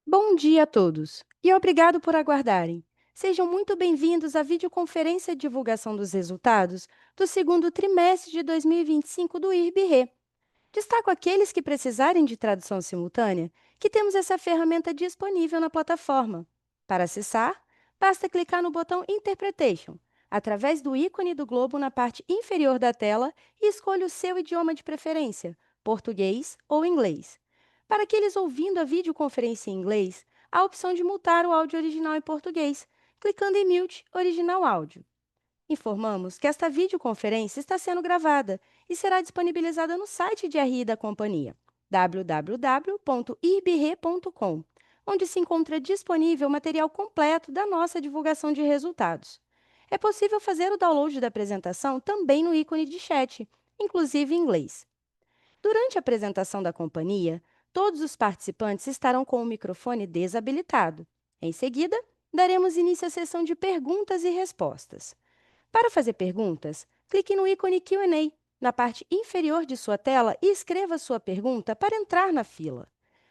Bom dia a todos e obrigado por aguardarem. Sejam muito bem-vindos à videoconferência de divulgação dos resultados do segundo trimestre de 2025 do IRB-RE. Destaco aqueles que precisarem de tradução simultânea, que temos essa ferramenta disponível na plataforma. Para acessar, basta clicar no botão Interpretation, através do ícone do globo na parte inferior da tela e escolha o seu idioma de preferência, português ou inglês. Para aqueles ouvindo a videoconferência em inglês, há a opção de mutar o áudio original em português, clicando em Mute Original Áudio. Informamos que esta videoconferência está sendo gravada e será disponibilizada no site de RI da companhia, www.irbr.com, onde se encontra disponível o material completo da nossa divulgação de resultados. É possível fazer o download da apresentação também no ícone de chat, inclusive em inglês. Durante a apresentação da companhia, todos os participantes estarão com o microfone desabilitado. Em seguida, daremos início à sessão de perguntas e respostas. Para fazer perguntas, clique no ícone Q&A na parte inferior de sua tela e escreva sua pergunta para entrar na fila.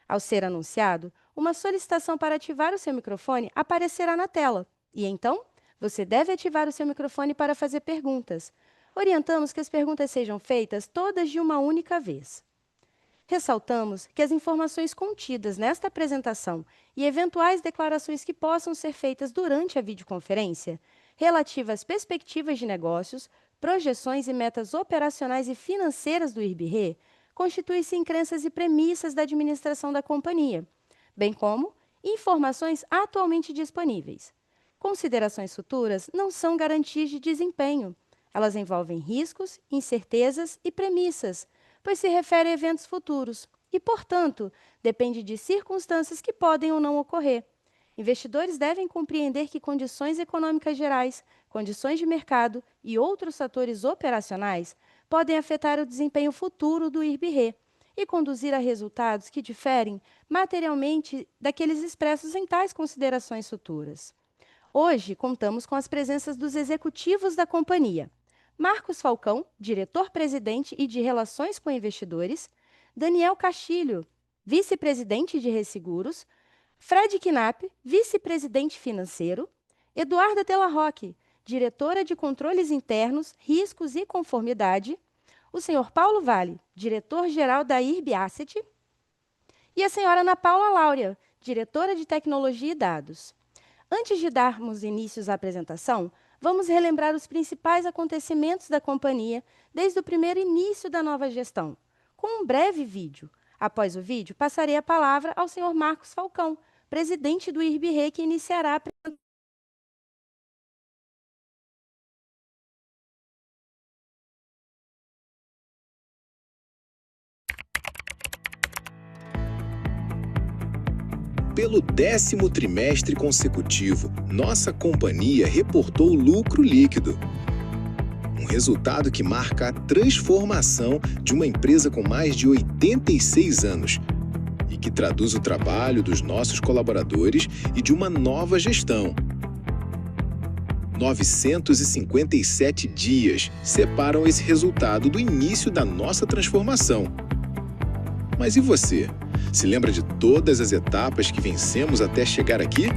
Ao ser anunciado, uma solicitação para ativar o seu microfone aparecerá na tela e, então, você deve ativar o seu microfone para fazer perguntas. Orientamos que as perguntas sejam feitas todas de uma única vez. Ressaltamos que as informações contidas nesta apresentação e eventuais declarações que possam ser feitas durante a videoconferência, relativas às perspectivas de negócios, projeções e metas operacionais e financeiras do IRB-RE, constituem-se em crenças e premissas da administração da companhia, bem como informações atualmente disponíveis. Considerações futuras não são garantias de desempenho. Elas envolvem riscos, incertezas e premissas, pois se refere a eventos futuros e, portanto, depende de circunstâncias que podem ou não ocorrer. Investidores devem compreender que condições econômicas gerais, condições de mercado e outros fatores operacionais podem afetar o desempenho futuro do IRB-RE e conduzir a resultados que diferem materialmente daqueles expressos em tais considerações futuras. Hoje, contamos com as presenças dos executivos da companhia: Marcos Falcão, diretor-presidente e de Relações com Investidores; Daniel Castilho, vice-presidente de Resseguros; Fred Knapp, vice-presidente financeiro; Eduarda Della Rocque, diretora de Controles Internos, Riscos e Conformidade; o senhor Paulo Vale, diretor-geral da IRB Asset; e a senhora Ana Paula Laura, diretora de Tecnologia e Dados. Antes de darmos início à apresentação, vamos relembrar os principais acontecimentos da companhia desde o primeiro início da nova gestão, com um breve vídeo. Após o vídeo, passarei a palavra ao senhor Marcos Falcão, presidente do IRB-RE, que iniciará a apresentação. Pelo 10º trimestre consecutivo, nossa companhia reportou lucro líquido. Um resultado que marca a transformação de uma empresa com mais de 86 anos e que traduz o trabalho dos nossos colaboradores e de uma nova gestão. 957 dias separam esse resultado do início da nossa transformação. Mas e você? Se lembra de todas as etapas que vencemos até chegar aqui?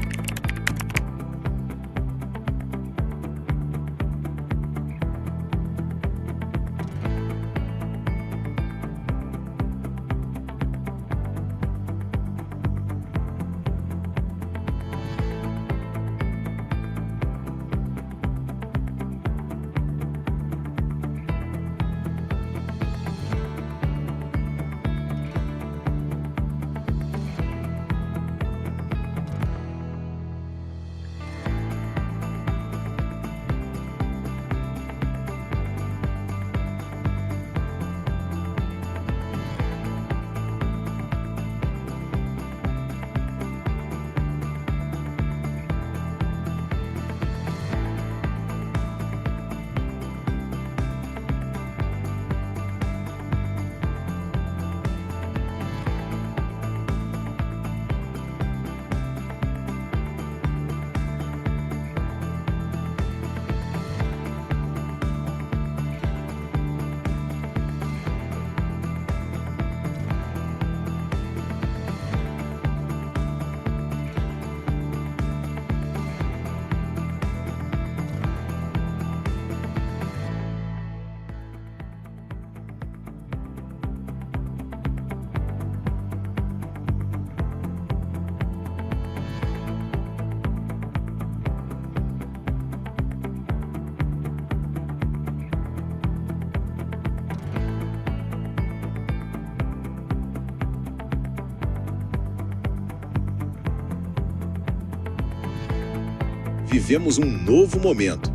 vivemos um novo momento.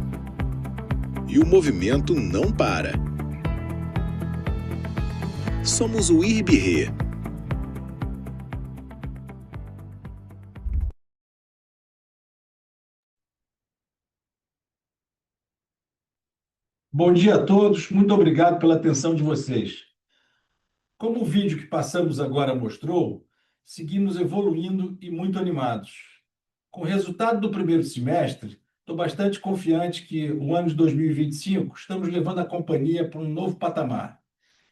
E o movimento não para. Somos o IRB-RE. Bom dia a todos, muito obrigado pela atenção de vocês. Como o vídeo que passamos agora mostrou, seguimos evoluindo e muito animados. Com o resultado do primeiro semestre, estou bastante confiante que o ano de 2025 estamos levando a companhia para um novo patamar.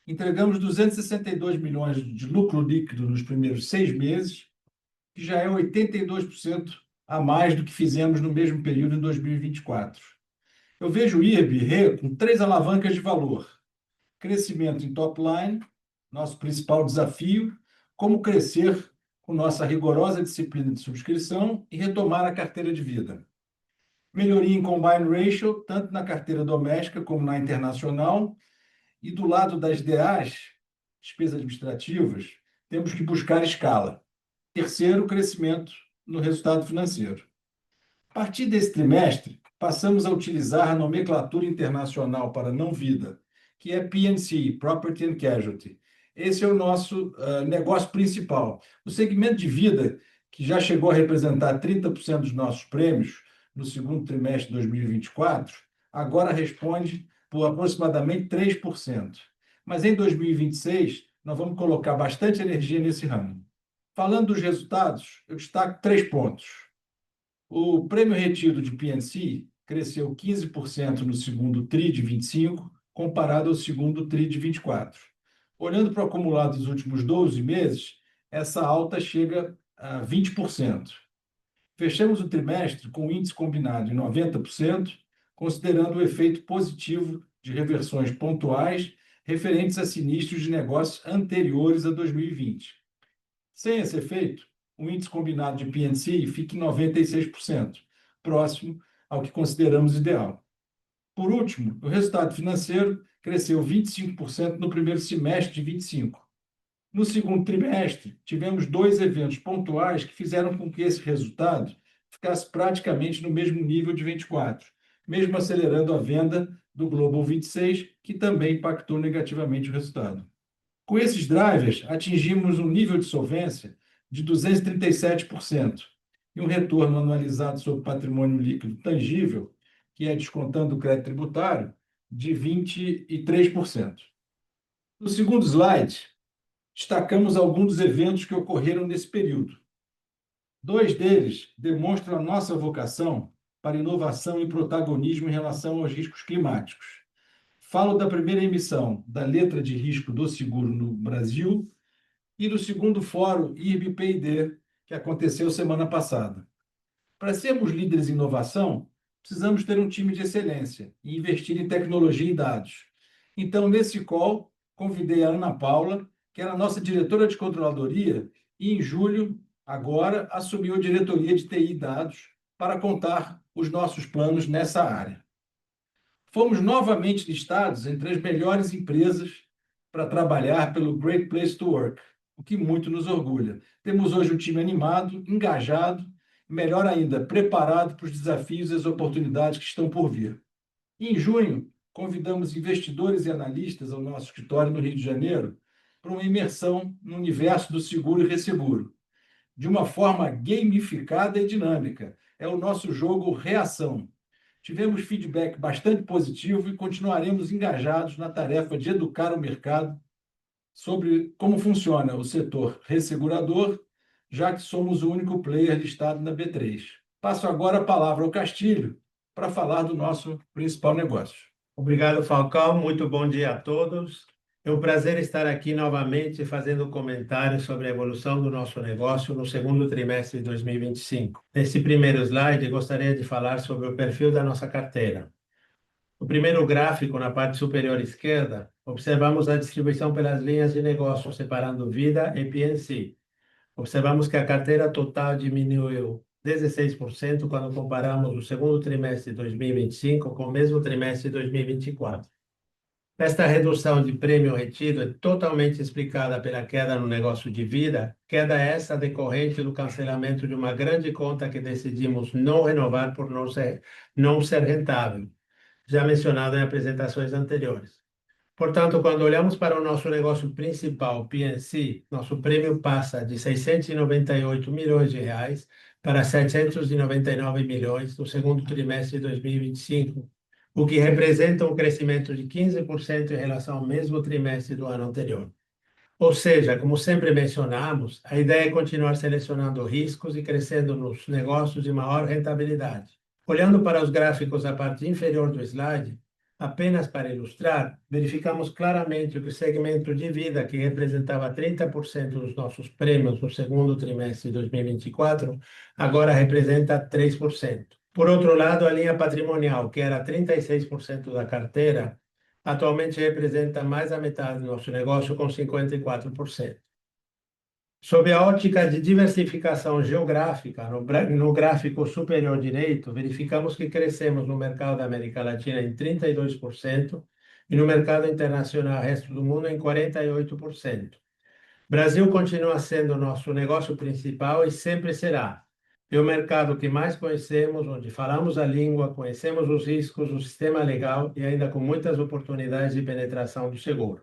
Entregamos 262 milhões de lucro líquido nos primeiros 6 meses, que já é 82% a mais do que fizemos no mesmo período em 2024. Eu vejo o IRB-RE com 3 alavancas de valor: crescimento em top line, nosso principal desafio, como crescer com nossa rigorosa disciplina de subscrição e retomar a carteira de vida. Melhoria em combine ratio, tanto na carteira doméstica como na internacional, e do lado das DAs, despesas administrativas, temos que buscar escala. Terceiro, crescimento no resultado financeiro. A partir desse trimestre, passamos a utilizar a nomenclatura internacional para não vida, que é P&C, Property and Casualty. Esse é o nosso negócio principal. O segmento de vida, que já chegou a representar 30% dos nossos prêmios no segundo trimestre de 2024, agora responde por aproximadamente 3%. Mas em 2026, nós vamos colocar bastante energia nesse ramo. Falando dos resultados, eu destaco 3 pontos. O prêmio retido de P&C cresceu 15% no segundo TRI de 25, comparado ao segundo TRI de 24. Olhando para o acumulado dos últimos 12 meses, essa alta chega a 20%. Fechamos o trimestre com o índice combinado em 90%, considerando o efeito positivo de reversões pontuais referentes a sinistros de negócios anteriores a 2020. Sem esse efeito, o índice combinado de P&C fica em 96%, próximo ao que consideramos ideal. Por último, o resultado financeiro cresceu 25% no primeiro semestre de 25. No segundo trimestre, tivemos 2 eventos pontuais que fizeram com que esse resultado ficasse praticamente no mesmo nível de 24, mesmo acelerando a venda do Global 26, que também impactou negativamente o resultado. Com esses drivers, atingimos um nível de solvência de 237% e um retorno anualizado sobre patrimônio líquido tangível, que é descontando o crédito tributário, de 23%. No segundo slide, destacamos alguns dos eventos que ocorreram nesse período. 2 deles demonstram a nossa vocação para inovação e protagonismo em relação aos riscos climáticos. Falo da primeira emissão da letra de risco do seguro no Brasil e do segundo fórum IRB-P&D, que aconteceu semana passada. Para sermos líderes em inovação, precisamos ter um time de excelência e investir em tecnologia e dados. Então, nesse call, convidei a Ana Paula, que era a nossa diretora de controladoria, e em julho, agora, assumiu a diretoria de TI e dados para contar os nossos planos nessa área. Fomos novamente listados entre as melhores empresas para trabalhar pelo Great Place to Work, o que muito nos orgulha. Temos hoje um time animado, engajado, e melhor ainda, preparado para os desafios e as oportunidades que estão por vir. Em junho, convidamos investidores e analistas ao nosso escritório no Rio de Janeiro para uma imersão no universo do seguro e resseguro, de uma forma gamificada e dinâmica. É o nosso jogo Reação. Tivemos feedback bastante positivo e continuaremos engajados na tarefa de educar o mercado sobre como funciona o setor ressegurador, já que somos o único player listado na B3. Passo agora a palavra ao Castilho para falar do nosso principal negócio. Obrigado, Falcão. Muito bom dia a todos. É um prazer estar aqui novamente fazendo comentários sobre a evolução do nosso negócio no segundo trimestre de 2025. Nesse primeiro slide, gostaria de falar sobre o perfil da nossa carteira. No primeiro gráfico, na parte superior esquerda, observamos a distribuição pelas linhas de negócio, separando vida e P&C. Observamos que a carteira total diminuiu 16% quando comparamos o segundo trimestre de 2025 com o mesmo trimestre de 2024. Esta redução de prêmio retido é totalmente explicada pela queda no negócio de vida, queda essa decorrente do cancelamento de uma grande conta que decidimos não renovar por não ser rentável, já mencionado em apresentações anteriores. Portanto, quando olhamos para o nosso negócio principal, P&C, nosso prêmio passa de 698 milhões de reais para 799 milhões no segundo trimestre de 2025, o que representa um crescimento de 15% em relação ao mesmo trimestre do ano anterior. Ou seja, como sempre mencionamos, a ideia é continuar selecionando riscos e crescendo nos negócios de maior rentabilidade. Olhando para os gráficos da parte inferior do slide, apenas para ilustrar, verificamos claramente que o segmento de vida, que representava 30% dos nossos prêmios no segundo trimestre de 2024, agora representa 3%. Por outro lado, a linha patrimonial, que era 36% da carteira, atualmente representa mais da metade do nosso negócio, com 54%. Sob a ótica de diversificação geográfica, no gráfico superior direito, verificamos que crescemos no mercado da América Latina em 32% e no mercado internacional, resto do mundo, em 48%. Brasil continua sendo o nosso negócio principal e sempre será. É o mercado que mais conhecemos, onde falamos a língua, conhecemos os riscos, o sistema legal e ainda com muitas oportunidades de penetração do seguro.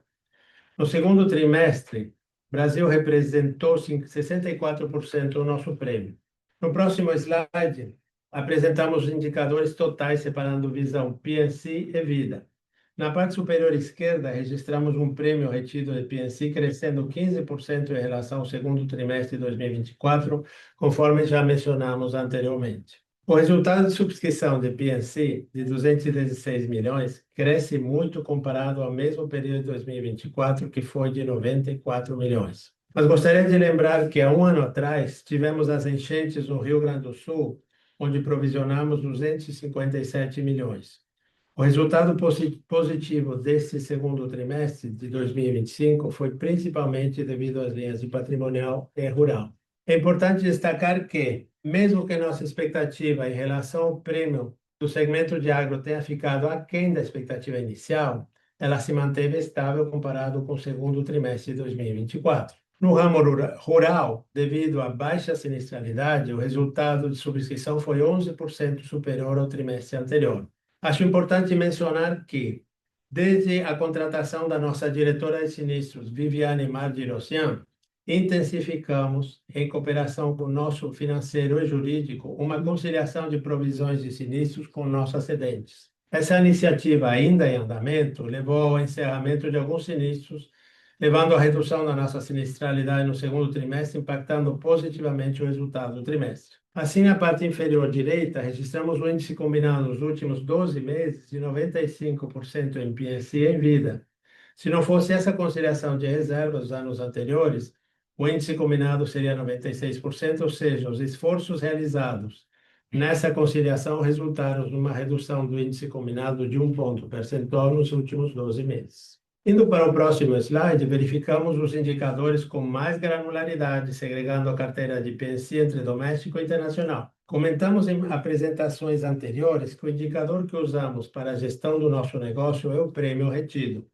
No segundo trimestre, Brasil representou 64% do nosso prêmio. No próximo slide, apresentamos os indicadores totais separando visão P&C e vida. Na parte superior esquerda, registramos um prêmio retido de P&C crescendo 15% em relação ao segundo trimestre de 2024, conforme já mencionamos anteriormente. O resultado de subscrição de P&C, de 216 milhões, cresce muito comparado ao mesmo período de 2024, que foi de 94 milhões. Mas gostaria de lembrar que há um ano atrás tivemos as enchentes no Rio Grande do Sul, onde provisionamos 257 milhões. O resultado positivo desse segundo trimestre de 2025 foi principalmente devido às linhas de patrimonial e rural. É importante destacar que, mesmo que nossa expectativa em relação ao prêmio do segmento de agro tenha ficado aquém da expectativa inicial, ela se manteve estável comparado com o segundo trimestre de 2024. No ramo rural, devido à baixa sinistralidade, o resultado de subscrição foi 11% superior ao trimestre anterior. Acho importante mencionar que, desde a contratação da nossa diretora de sinistros, Viviane Mardirosyan, intensificamos, em cooperação com o nosso financeiro e jurídico, uma conciliação de provisões de sinistros com nossos acidentes. Essa iniciativa, ainda em andamento, levou ao encerramento de alguns sinistros, levando à redução da nossa sinistralidade no segundo trimestre, impactando positivamente o resultado do trimestre. Assim, na parte inferior direita, registramos o índice combinado nos últimos 12 meses de 95% em P&C e em vida. Se não fosse essa conciliação de reservas dos anos anteriores, o índice combinado seria 96%, ou seja, os esforços realizados nessa conciliação resultaram numa redução do índice combinado de 1 ponto percentual nos últimos 12 meses. Indo para o próximo slide, verificamos os indicadores com mais granularidade, segregando a carteira de P&C entre doméstico e internacional. Comentamos em apresentações anteriores que o indicador que usamos para a gestão do nosso negócio é o prêmio retido.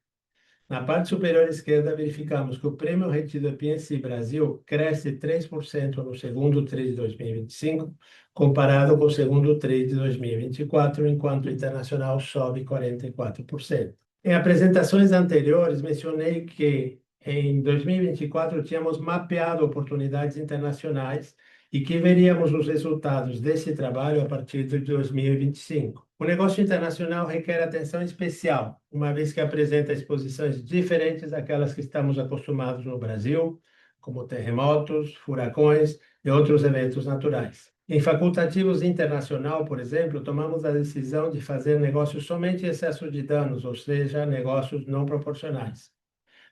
Na parte superior esquerda, verificamos que o prêmio retido da P&C Brasil cresce 3% no segundo TRI de 2025, comparado com o segundo TRI de 2024, enquanto o internacional sobe 44%. Em apresentações anteriores, mencionei que em 2024 tínhamos mapeado oportunidades internacionais e que veríamos os resultados desse trabalho a partir de 2025. O negócio internacional requer atenção especial, uma vez que apresenta exposições diferentes daquelas que estamos acostumados no Brasil, como terremotos, furacões e outros eventos naturais. Em facultativos internacional, por exemplo, tomamos a decisão de fazer negócios somente em excesso de danos, ou seja, negócios não proporcionais.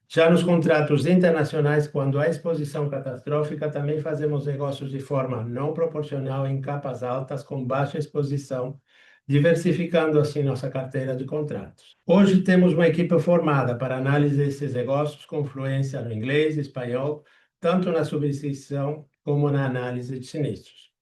Já nos contratos internacionais, quando há exposição catastrófica, também fazemos negócios de forma não proporcional em capas altas com baixa exposição, diversificando assim nossa carteira de contratos. Hoje temos uma equipe formada para análise desses negócios com fluência no inglês e espanhol, tanto na subscrição como na análise de sinistros.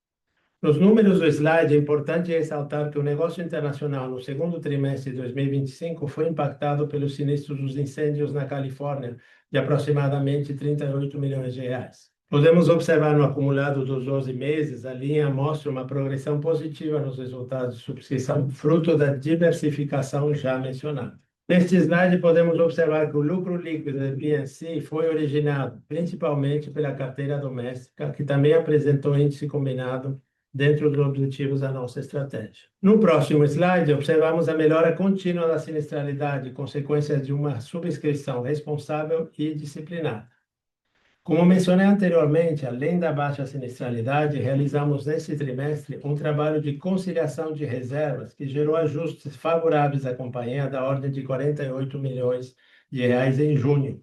Nos números do slide, é importante ressaltar que o negócio internacional no segundo trimestre de 2025 foi impactado pelos sinistros dos incêndios na Califórnia, de aproximadamente 38 milhões de reais. Podemos observar no acumulado dos 12 meses, a linha mostra uma progressão positiva nos resultados de subscrição, fruto da diversificação já mencionada. Neste slide, podemos observar que o lucro líquido da P&C foi originado principalmente pela carteira doméstica, que também apresentou índice combinado dentro dos objetivos da nossa estratégia. No próximo slide, observamos a melhora contínua da sinistralidade, consequência de uma subscrição responsável e disciplinada. Como mencionei anteriormente, além da baixa sinistralidade, realizamos neste trimestre um trabalho de conciliação de reservas que gerou ajustes favoráveis à companhia da ordem de 48 milhões de reais em junho.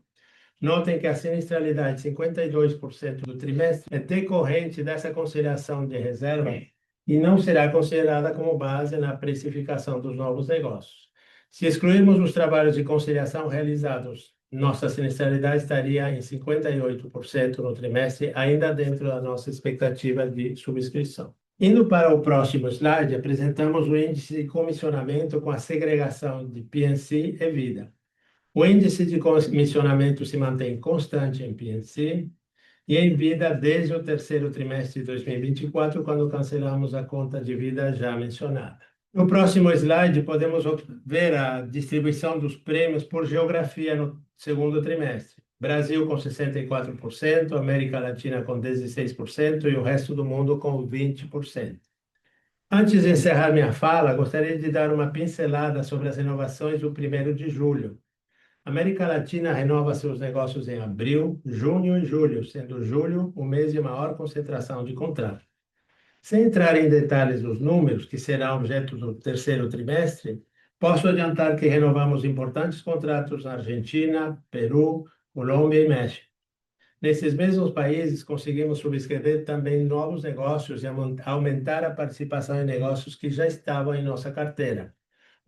Notem que a sinistralidade de 52% do trimestre é decorrente dessa conciliação de reserva e não será considerada como base na precificação dos novos negócios. Se excluirmos os trabalhos de conciliação realizados, nossa sinistralidade estaria em 58% no trimestre, ainda dentro da nossa expectativa de subscrição. Indo para o próximo slide, apresentamos o índice de comissionamento com a segregação de P&C e Vida. O índice de comissionamento se mantém constante em P&C e em Vida desde o terceiro trimestre de 2024, quando cancelamos a conta de vida já mencionada. No próximo slide, podemos ver a distribuição dos prêmios por geografia no segundo trimestre. Brasil com 64%, América Latina com 16% e o resto do mundo com 20%. Antes de encerrar minha fala, gostaria de dar uma pincelada sobre as renovações do 1º de julho. A América Latina renova seus negócios em abril, junho e julho, sendo julho o mês de maior concentração de contratos. Sem entrar em detalhes dos números, que será objeto do terceiro trimestre, posso adiantar que renovamos importantes contratos na Argentina, Peru, Colômbia e México. Nesses mesmos países, conseguimos subscrever também novos negócios e aumentar a participação em negócios que já estavam em nossa carteira.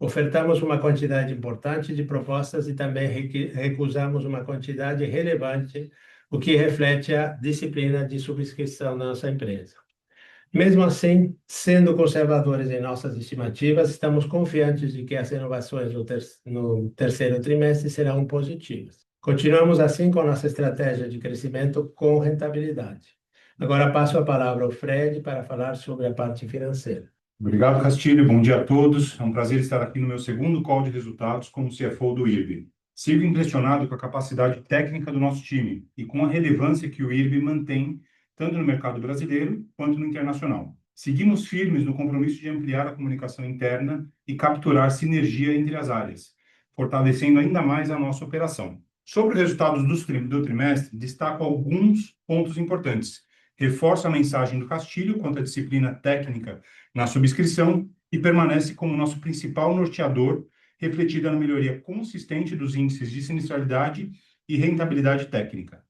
Ofertamos uma quantidade importante de propostas e também recusamos uma quantidade relevante, o que reflete a disciplina de subscrição da nossa empresa. Mesmo assim, sendo conservadores em nossas estimativas, estamos confiantes de que as renovações no terceiro trimestre serão positivas. Continuamos assim com nossa estratégia de crescimento com rentabilidade. Agora passo a palavra ao Fred para falar sobre a parte financeira. Obrigado, Castilho. Bom dia a todos. É um prazer estar aqui no meu segundo call de resultados como CFO do IRB. Sigo impressionado com a capacidade técnica do nosso time e com a relevância que o IRB mantém tanto no mercado brasileiro quanto no internacional. Seguimos firmes no compromisso de ampliar a comunicação interna e capturar sinergia entre as áreas, fortalecendo ainda mais a nossa operação. Sobre os resultados do trimestre, destaco alguns pontos importantes. Reforço a mensagem do Castilho quanto à disciplina técnica na subscrição e permanece como nosso principal norteador, refletida na melhoria consistente dos índices de sinistralidade e rentabilidade técnica.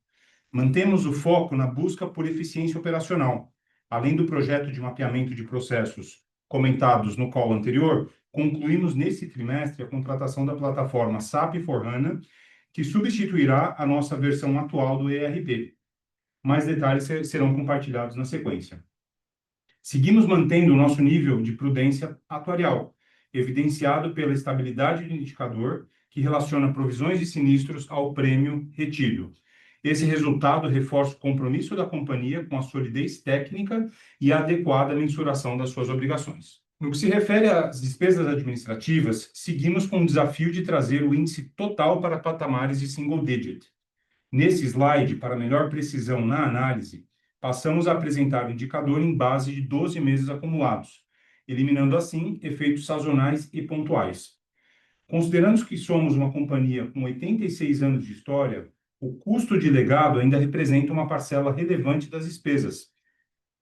Mantemos o foco na busca por eficiência operacional. Além do projeto de mapeamento de processos comentados no call anterior, concluímos nesse trimestre a contratação da plataforma SAP S/4HANA, que substituirá a nossa versão atual do ERP. Mais detalhes serão compartilhados na sequência. Seguimos mantendo o nosso nível de prudência atuarial, evidenciado pela estabilidade do indicador que relaciona provisões de sinistros ao prêmio retido. Esse resultado reforça o compromisso da companhia com a solidez técnica e a adequada mensuração das suas obrigações. No que se refere às despesas administrativas, seguimos com o desafio de trazer o índice total para patamares de single digit. Nesse slide, para melhor precisão na análise, passamos a apresentar o indicador em base de 12 meses acumulados, eliminando assim efeitos sazonais e pontuais. Considerando que somos uma companhia com 86 anos de história, o custo de legado ainda representa uma parcela relevante das despesas.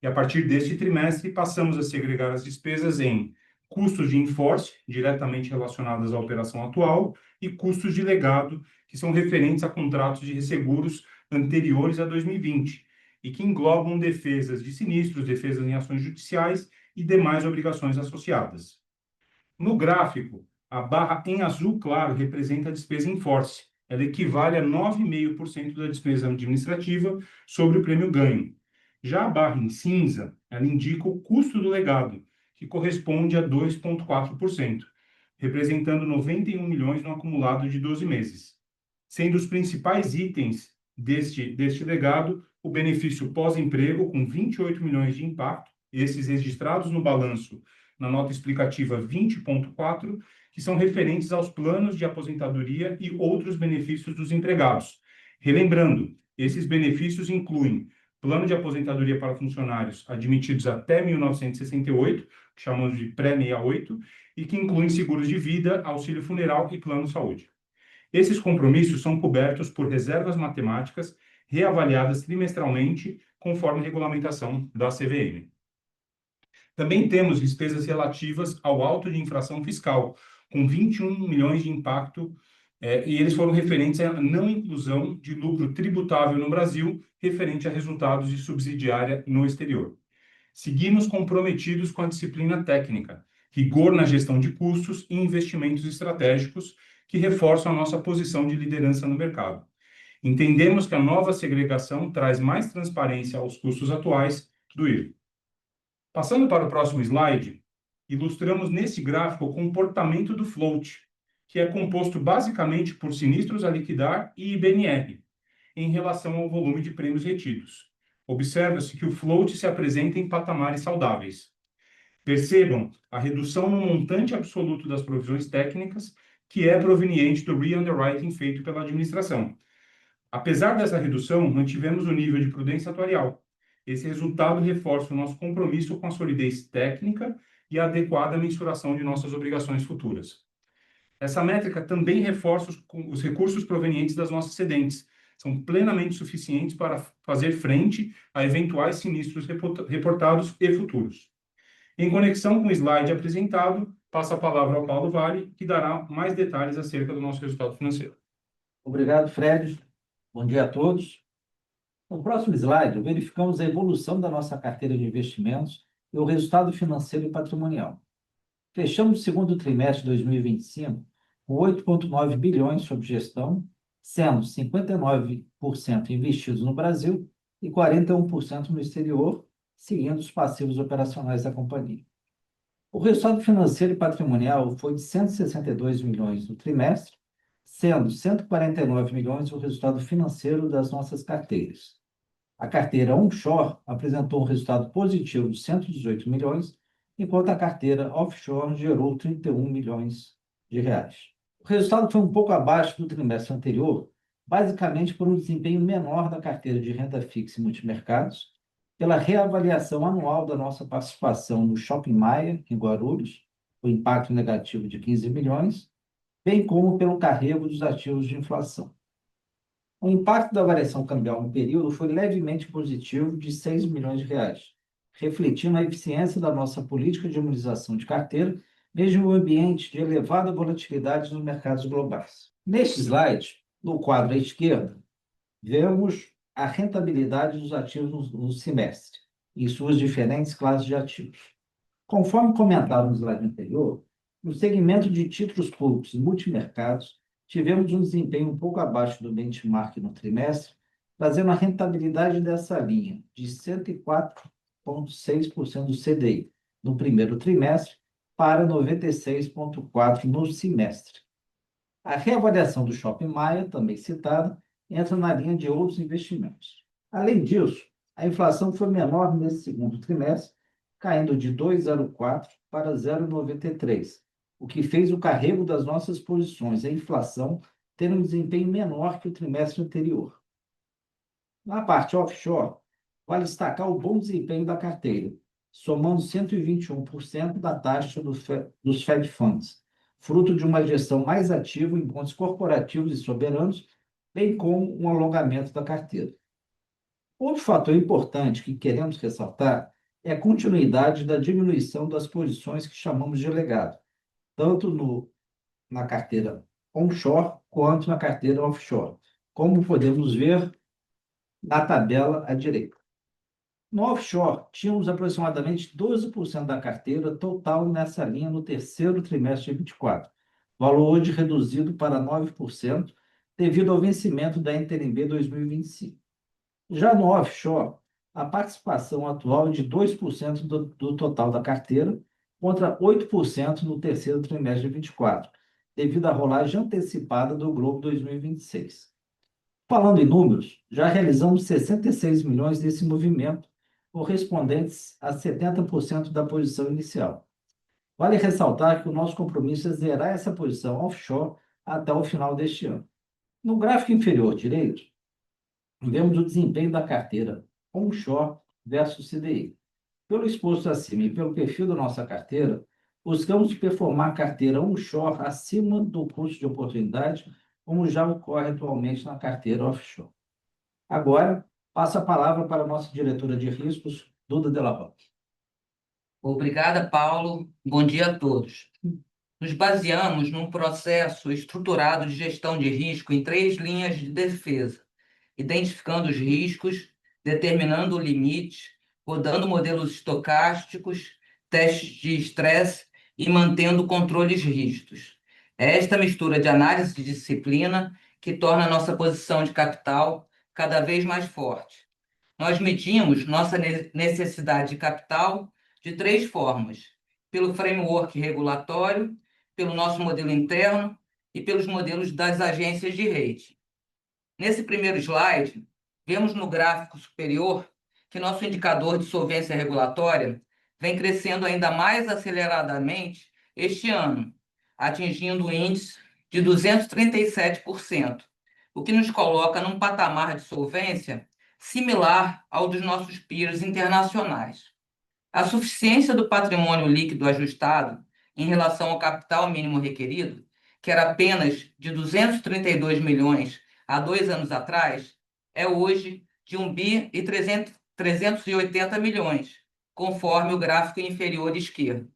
E a partir deste trimestre, passamos a segregar as despesas em custos de in-force, diretamente relacionados à operação atual, e custos de legado, que são referentes a contratos de resseguros anteriores a 2020, e que englobam defesas de sinistros, defesas em ações judiciais e demais obrigações associadas. No gráfico, a barra em azul claro representa a despesa em force. Ela equivale a 9,5% da despesa administrativa sobre o prêmio ganho. Já a barra em cinza, ela indica o custo do legado, que corresponde a 2,4%, representando 91 milhões no acumulado de 12 meses. Sendo os principais itens deste legado o benefício pós-emprego, com 28 milhões de impacto, esses registrados no balanço na nota explicativa 20.4, que são referentes aos planos de aposentadoria e outros benefícios dos empregados. Relembrando, esses benefícios incluem plano de aposentadoria para funcionários admitidos até 1968, que chamamos de pré-68, e que incluem seguros de vida, auxílio funeral e plano saúde. Esses compromissos são cobertos por reservas matemáticas reavaliadas trimestralmente, conforme regulamentação da CVM. Também temos despesas relativas ao auto de infração fiscal, com 21 milhões de impacto, e eles foram referentes à não inclusão de lucro tributável no Brasil, referente a resultados de subsidiária no exterior. Seguimos comprometidos com a disciplina técnica, rigor na gestão de custos e investimentos estratégicos que reforçam a nossa posição de liderança no mercado. Entendemos que a nova segregação traz mais transparência aos custos atuais do IRB. Passando para o próximo slide, ilustramos nesse gráfico o comportamento do float, que é composto basicamente por sinistros a liquidar e IBNR, em relação ao volume de prêmios retidos. Observa-se que o float se apresenta em patamares saudáveis. Percebam a redução no montante absoluto das provisões técnicas, que é proveniente do re-underwriting feito pela administração. Apesar dessa redução, mantivemos o nível de prudência atuarial. Esse resultado reforça o nosso compromisso com a solidez técnica e a adequada mensuração de nossas obrigações futuras. Essa métrica também reforça os recursos provenientes das nossas cedentes. São plenamente suficientes para fazer frente a eventuais sinistros reportados e futuros. Em conexão com o slide apresentado, passo a palavra ao Paulo Vale, que dará mais detalhes acerca do nosso resultado financeiro. Obrigado, Fred. Bom dia a todos. No próximo slide, verificamos a evolução da nossa carteira de investimentos e o resultado financeiro e patrimonial. Fechamos o segundo trimestre de 2025 com 8,9 bilhões sob gestão, sendo 59% investidos no Brasil e 41% no exterior, seguindo os passivos operacionais da companhia. O resultado financeiro e patrimonial foi de 162 milhões no trimestre, sendo 149 milhões o resultado financeiro das nossas carteiras. A carteira onshore apresentou um resultado positivo de 118 milhões, enquanto a carteira offshore gerou 31 milhões de reais. O resultado foi um pouco abaixo do trimestre anterior, basicamente por um desempenho menor da carteira de renda fixa e multimercados, pela reavaliação anual da nossa participação no Shopping Maia, em Guarulhos, o impacto negativo de 15 milhões, bem como pelo carrego dos ativos de inflação. O impacto da variação cambial no período foi levemente positivo, de 6 milhões de reais, refletindo a eficiência da nossa política de imunização de carteira, mesmo em um ambiente de elevada volatilidade nos mercados globais. Neste slide, no quadro à esquerda, vemos a rentabilidade dos ativos no semestre, em suas diferentes classes de ativos. Conforme comentado no slide anterior, no segmento de títulos públicos e multimercados, tivemos um desempenho um pouco abaixo do benchmark no trimestre, trazendo a rentabilidade dessa linha de 104,6% do CDI no primeiro trimestre para 96,4% no semestre. A reavaliação do Shopping Maia, também citada, entra na linha de outros investimentos. Além disso, a inflação foi menor nesse segundo trimestre, caindo de 2,04 para 0,93, o que fez o carrego das nossas posições em inflação ter um desempenho menor que o trimestre anterior. Na parte offshore, vale destacar o bom desempenho da carteira, somando 121% da taxa dos Fed Funds, fruto de uma gestão mais ativa em bons corporativos e soberanos, bem como um alongamento da carteira. Outro fator importante que queremos ressaltar é a continuidade da diminuição das posições que chamamos de legado, tanto na carteira onshore quanto na carteira offshore, como podemos ver na tabela à direita. No offshore, tínhamos aproximadamente 12% da carteira total nessa linha no terceiro trimestre de 24, valor hoje reduzido para 9%, devido ao vencimento da NTNB 2025. Já no offshore, a participação atual é de 2% do total da carteira, contra 8% no terceiro trimestre de 24, devido à rolagem antecipada do Globo 2026. Falando em números, já realizamos 66 milhões desse movimento, correspondentes a 70% da posição inicial. Vale ressaltar que o nosso compromisso é zerar essa posição offshore até o final deste ano. No gráfico inferior direito, vemos o desempenho da carteira onshore versus CDI. Pelo exposto acima e pelo perfil da nossa carteira, buscamos performar a carteira onshore acima do custo de oportunidade, como já ocorre atualmente na carteira offshore. Agora, passo a palavra para a nossa diretora de riscos, Duda Della Rocque. Obrigada, Paulo. Bom dia a todos. Nos baseamos num processo estruturado de gestão de risco em 3 linhas de defesa, identificando os riscos, determinando o limite, rodando modelos estocásticos, testes de estresse e mantendo controles rígidos. É esta mistura de análise de disciplina que torna a nossa posição de capital cada vez mais forte. Nós medimos nossa necessidade de capital de 3 formas: pelo framework regulatório, pelo nosso modelo interno e pelos modelos das agências de rating. Nesse primeiro slide, vemos no gráfico superior que nosso indicador de solvência regulatória vem crescendo ainda mais aceleradamente este ano, atingindo o índice de 237%, o que nos coloca num patamar de solvência similar ao dos nossos peers internacionais. A suficiência do patrimônio líquido ajustado em relação ao capital mínimo requerido, que era apenas de 232 milhões há 2 anos atrás, é hoje de 1 bi e 380 milhões, conforme o gráfico inferior esquerdo.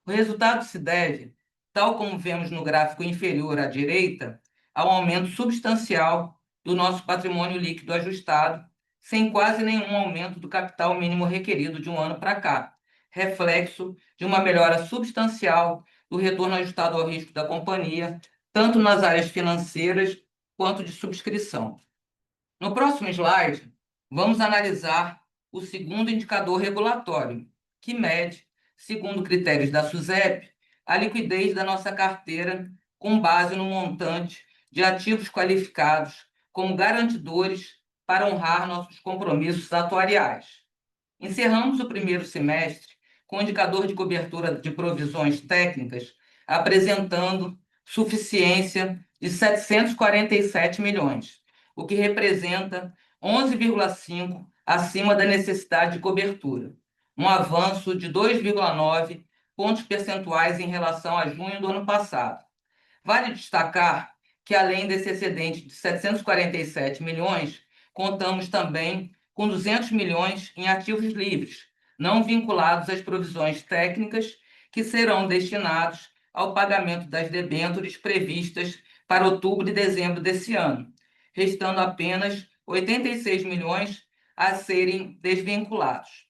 O resultado se deve, tal como vemos no gráfico inferior à direita, ao aumento substancial do nosso patrimônio líquido ajustado, sem quase nenhum aumento do capital mínimo requerido de um ano para cá, reflexo de uma melhora substancial do retorno ajustado ao risco da companhia, tanto nas áreas financeiras quanto de subscrição. No próximo slide, vamos analisar o segundo indicador regulatório, que mede, segundo critérios da SUSEP, a liquidez da nossa carteira com base no montante de ativos qualificados como garantidores para honrar nossos compromissos atuariais. Encerramos o primeiro semestre com o indicador de cobertura de provisões técnicas apresentando suficiência de 747 milhões, o que representa 11,5% acima da necessidade de cobertura, um avanço de 2,9 pontos percentuais em relação a junho do ano passado. Vale destacar que, além desse excedente de 747 milhões, contamos também com 200 milhões em ativos livres, não vinculados às provisões técnicas, que serão destinados ao pagamento das debêntures previstas para outubro e dezembro desse ano, restando apenas 86 milhões a serem desvinculados.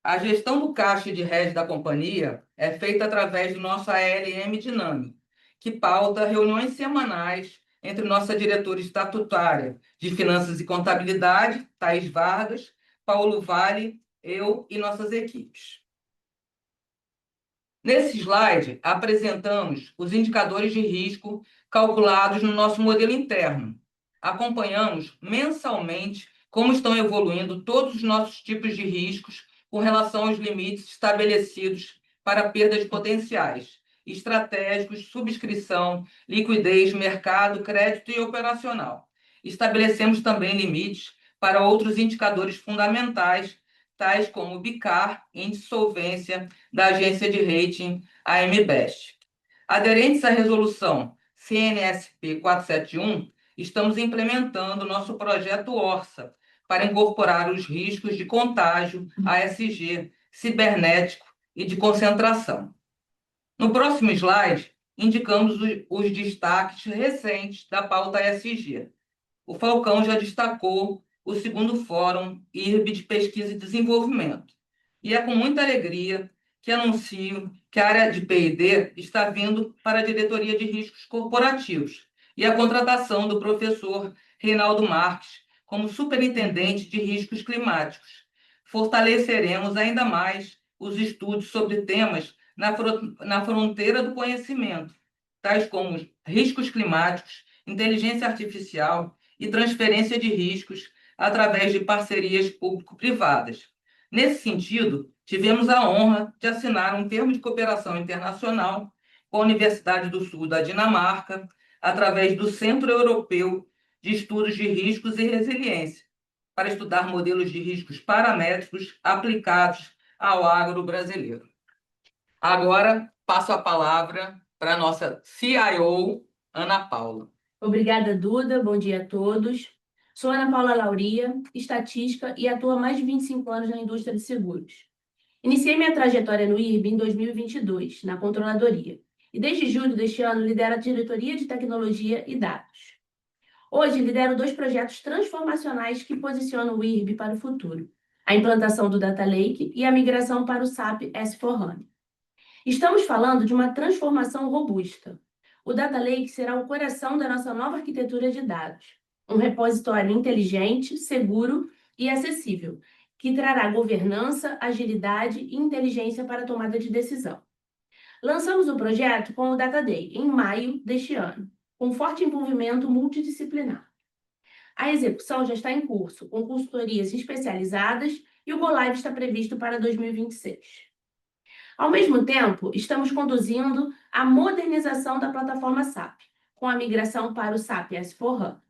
A gestão do caixa e de hedge da companhia é feita através do nosso ALM dinâmico, que pauta reuniões semanais entre nossa diretora estatutária de Finanças e Contabilidade, Thaís Vargas, Paulo Vale, eu e nossas equipes. Nesse slide, apresentamos os indicadores de risco calculados no nosso modelo interno. Acompanhamos mensalmente como estão evoluindo todos os nossos tipos de riscos com relação aos limites estabelecidos para perdas potenciais, estratégicos, subscrição, liquidez, mercado, crédito e operacional. Estabelecemos também limites para outros indicadores fundamentais, tais como o BICAR, índice de solvência da agência de rating AM Best. Aderentes à resolução CNSP 471, estamos implementando nosso projeto ORSA para incorporar os riscos de contágio, ASG, cibernético e de concentração. No próximo slide, indicamos os destaques recentes da pauta ESG. O Falcão já destacou o segundo Fórum IRB de Pesquisa e Desenvolvimento. E é com muita alegria que anuncio que a área de P&D está vindo para a Diretoria de Riscos Corporativos e a contratação do professor Reinaldo Marques como superintendente de riscos climáticos. Fortaleceremos ainda mais os estudos sobre temas na fronteira do conhecimento, tais como riscos climáticos, inteligência artificial e transferência de riscos através de parcerias público-privadas. Nesse sentido, tivemos a honra de assinar um termo de cooperação internacional com a Universidade do Sul da Dinamarca, através do Centro Europeu de Estudos de Riscos e Resiliência, para estudar modelos de riscos paramétricos aplicados ao agro brasileiro. Agora, passo a palavra para a nossa CIO, Ana Paula. Obrigada, Duda. Bom dia a todos. Sou Ana Paula Lauria, estatística e atuo há mais de 25 anos na indústria de seguros. Iniciei minha trajetória no IRB em 2022, na controladoria, e desde julho deste ano lidero a diretoria de tecnologia e dados. Hoje lidero 2 projetos transformacionais que posicionam o IRB para o futuro: a implantação do Data Lake e a migração para o SAP S/4HANA. Estamos falando de uma transformação robusta. O Data Lake será o coração da nossa nova arquitetura de dados, um repositório inteligente, seguro e acessível, que trará governança, agilidade e inteligência para a tomada de decisão. Lançamos o projeto com o Data Day em maio deste ano, com forte envolvimento multidisciplinar. A execução já está em curso, com consultorias especializadas, e o Go-Live está previsto para 2026. Ao mesmo tempo, estamos conduzindo a modernização da plataforma SAP, com a migração para o SAP S/4HANA.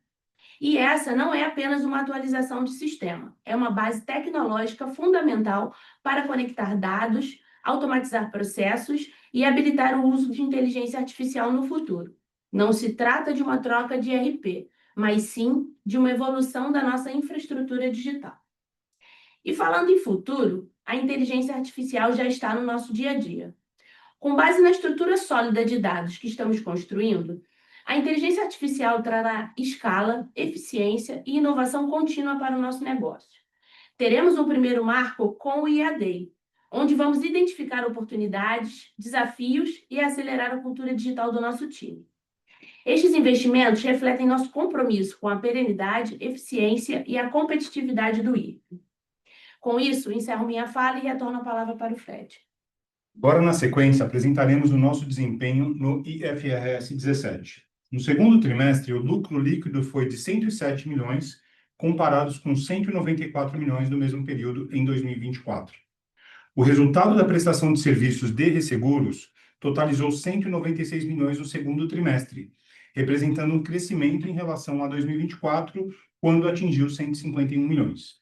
E essa não é apenas uma atualização de sistema, é uma base tecnológica fundamental para conectar dados, automatizar processos e habilitar o uso de inteligência artificial no futuro. Não se trata de uma troca de ERP, mas sim de uma evolução da nossa infraestrutura digital. E falando em futuro, a inteligência artificial já está no nosso dia a dia. Com base na estrutura sólida de dados que estamos construindo, a inteligência artificial trará escala, eficiência e inovação contínua para o nosso negócio. Teremos um primeiro marco com o IAD, onde vamos identificar oportunidades, desafios e acelerar a cultura digital do nosso time. Estes investimentos refletem nosso compromisso com a perenidade, eficiência e a competitividade do IRB. Com isso, encerro minha fala e retorno a palavra para o Fred. Agora, na sequência, apresentaremos o nosso desempenho no IFRS 17. No segundo trimestre, o lucro líquido foi de 107 milhões, comparados com 194 milhões no mesmo período em 2024. O resultado da prestação de serviços de resseguros totalizou 196 milhões no segundo trimestre, representando um crescimento em relação a 2024, quando atingiu 151 milhões.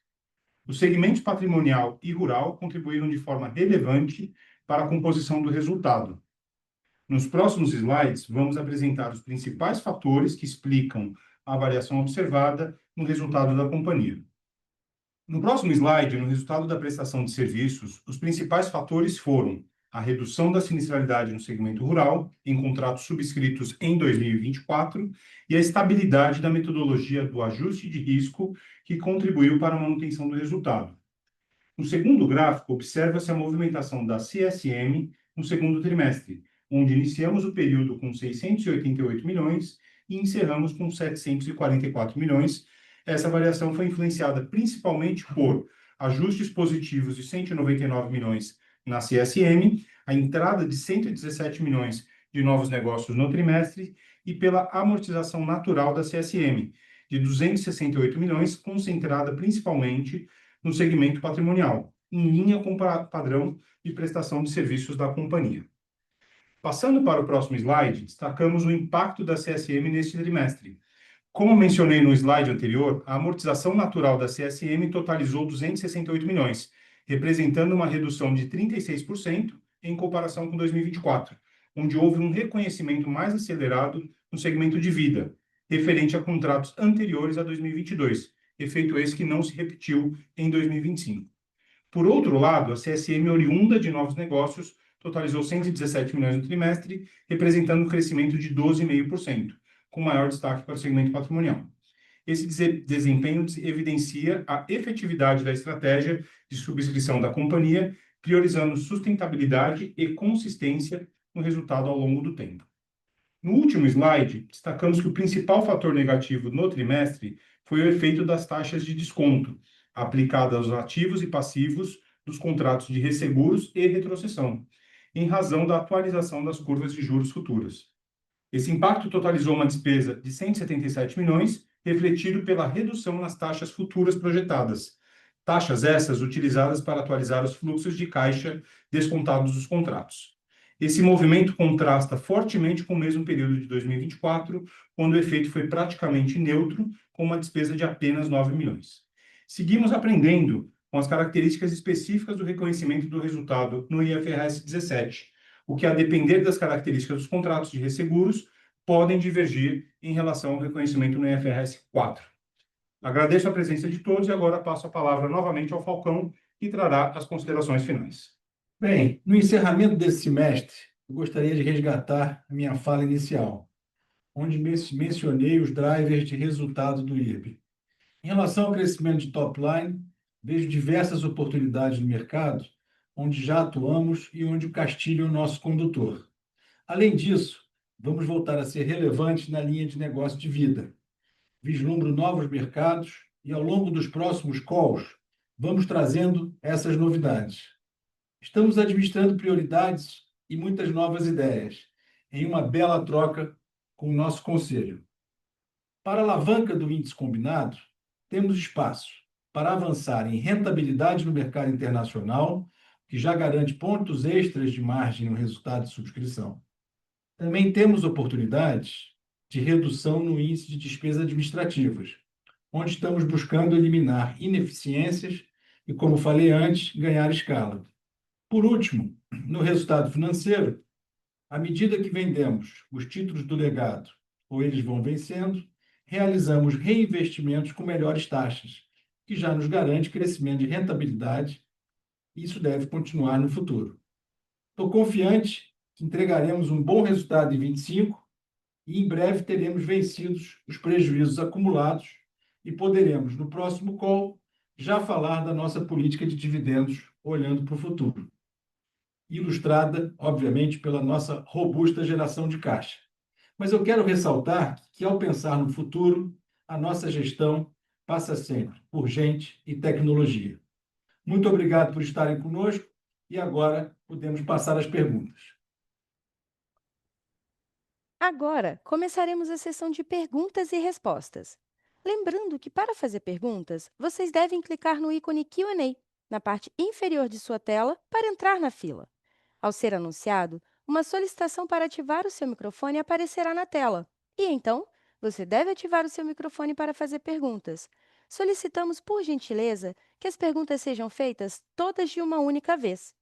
Os segmentos patrimonial e rural contribuíram de forma relevante para a composição do resultado. Nos próximos slides, vamos apresentar os principais fatores que explicam a variação observada no resultado da companhia. No próximo slide, no resultado da prestação de serviços, os principais fatores foram a redução da sinistralidade no segmento rural, em contratos subscritos em 2024, e a estabilidade da metodologia do ajuste de risco, que contribuiu para a manutenção do resultado. No segundo gráfico, observa-se a movimentação da CSM no segundo trimestre, onde iniciamos o período com 688 milhões e encerramos com 744 milhões. Essa variação foi influenciada principalmente por ajustes positivos de 199 milhões na CSM, a entrada de 117 milhões de novos negócios no trimestre e pela amortização natural da CSM, de 268 milhões, concentrada principalmente no segmento patrimonial, em linha com o padrão de prestação de serviços da companhia. Passando para o próximo slide, destacamos o impacto da CSM neste trimestre. Como mencionei no slide anterior, a amortização natural da CSM totalizou 268 milhões, representando uma redução de 36% em comparação com 2024, onde houve um reconhecimento mais acelerado no segmento de vida, referente a contratos anteriores a 2022, efeito esse que não se repetiu em 2025. Por outro lado, a CSM oriunda de novos negócios totalizou 117 milhões no trimestre, representando um crescimento de 12,5%, com maior destaque para o segmento patrimonial. Esse desempenho evidencia a efetividade da estratégia de subscrição da companhia, priorizando sustentabilidade e consistência no resultado ao longo do tempo. No último slide, destacamos que o principal fator negativo no trimestre foi o efeito das taxas de desconto aplicadas aos ativos e passivos dos contratos de resseguros e retrocessão, em razão da atualização das curvas de juros futuras. Esse impacto totalizou uma despesa de 177 milhões, refletido pela redução nas taxas futuras projetadas, taxas essas utilizadas para atualizar os fluxos de caixa descontados dos contratos. Esse movimento contrasta fortemente com o mesmo período de 2024, quando o efeito foi praticamente neutro, com uma despesa de apenas 9 milhões. Seguimos aprendendo com as características específicas do reconhecimento do resultado no IFRS 17, o que, a depender das características dos contratos de resseguros, podem divergir em relação ao reconhecimento no IFRS 4. Agradeço a presença de todos e agora passo a palavra novamente ao Falcão, que trará as considerações finais. Bem, no encerramento desse semestre, eu gostaria de resgatar a minha fala inicial, onde mencionei os drivers de resultado do IRB. Em relação ao crescimento de top line, vejo diversas oportunidades no mercado, onde já atuamos e onde o Castilho é o nosso condutor. Além disso, vamos voltar a ser relevantes na linha de negócio de vida. Vislumbro novos mercados e, ao longo dos próximos calls, vamos trazendo essas novidades. Estamos administrando prioridades e muitas novas ideias, em uma bela troca com o nosso conselho. Para a alavanca do índice combinado, temos espaço para avançar em rentabilidade no mercado internacional, que já garante pontos extras de margem no resultado de subscrição. Também temos oportunidades de redução no índice de despesas administrativas, onde estamos buscando eliminar ineficiências e, como falei antes, ganhar escala. Por último, no resultado financeiro, à medida que vendemos os títulos do legado ou eles vão vencendo, realizamos reinvestimentos com melhores taxas, que já nos garante crescimento de rentabilidade, e isso deve continuar no futuro. Estou confiante que entregaremos um bom resultado em 25 e em breve teremos vencidos os prejuízos acumulados e poderemos, no próximo call, já falar da nossa política de dividendos olhando para o futuro, ilustrada, obviamente, pela nossa robusta geração de caixa. Mas eu quero ressaltar que, ao pensar no futuro, a nossa gestão passa sempre por gente e tecnologia. Muito obrigado por estarem conosco e agora podemos passar às perguntas. Agora, começaremos a sessão de perguntas e respostas. Lembrando que, para fazer perguntas, vocês devem clicar no ícone Q&A na parte inferior de sua tela para entrar na fila. Ao ser anunciado, uma solicitação para ativar o seu microfone aparecerá na tela. E então, você deve ativar o seu microfone para fazer perguntas. Solicitamos, por gentileza, que as perguntas sejam feitas todas de uma única vez.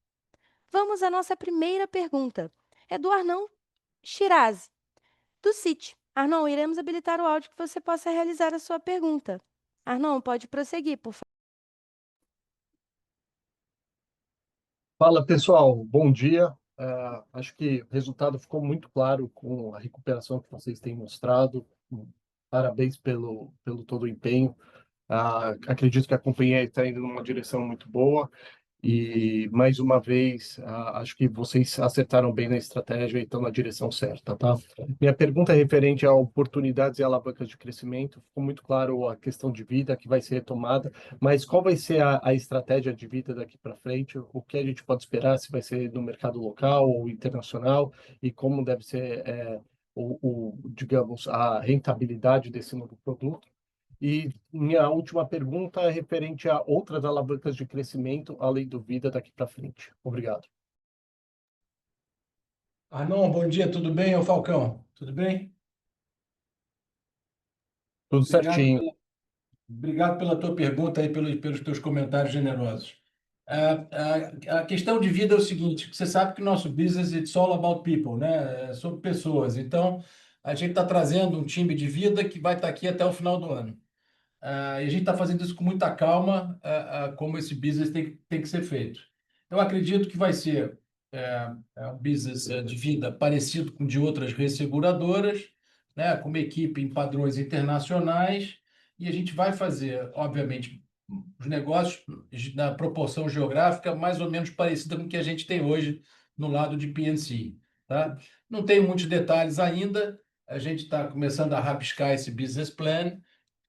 Vamos à nossa primeira pergunta. É do Arnon Shirazi, do Citi. Arnon, iremos habilitar o áudio que você possa realizar a sua pergunta. Arnon, pode prosseguir, por favor. Fala, pessoal. Bom dia. Acho que o resultado ficou muito claro com a recuperação que vocês têm mostrado. Parabéns pelo todo o empenho. Acredito que a companhia está indo numa direção muito boa e, mais uma vez, acho que vocês acertaram bem na estratégia e estão na direção certa, tá? Minha pergunta é referente a oportunidades e alavancas de crescimento. Ficou muito claro a questão de vida que vai ser retomada, mas qual vai ser a estratégia de vida daqui para frente? O que a gente pode esperar? Se vai ser no mercado local ou internacional? E como deve ser, digamos, a rentabilidade desse novo produto? E minha última pergunta é referente a outras alavancas de crescimento, além do Vida, daqui para frente. Obrigado. Arnon, bom dia, tudo bem? É o Falcão, tudo bem? Tudo certinho. Obrigado pela tua pergunta e pelos teus comentários generosos. A questão de vida é o seguinte: você sabe que o nosso business it's all about people, né? É sobre pessoas. Então, a gente está trazendo um time de vida que vai estar aqui até o final do ano. E a gente está fazendo isso com muita calma, como esse business tem que ser feito. Eu acredito que vai ser um business de vida parecido com de outras resseguradoras, né, com uma equipe em padrões internacionais, e a gente vai fazer, obviamente, os negócios na proporção geográfica mais ou menos parecida com o que a gente tem hoje no lado de P&C, tá? Não tenho muitos detalhes ainda, a gente está começando a rabiscar esse business plan,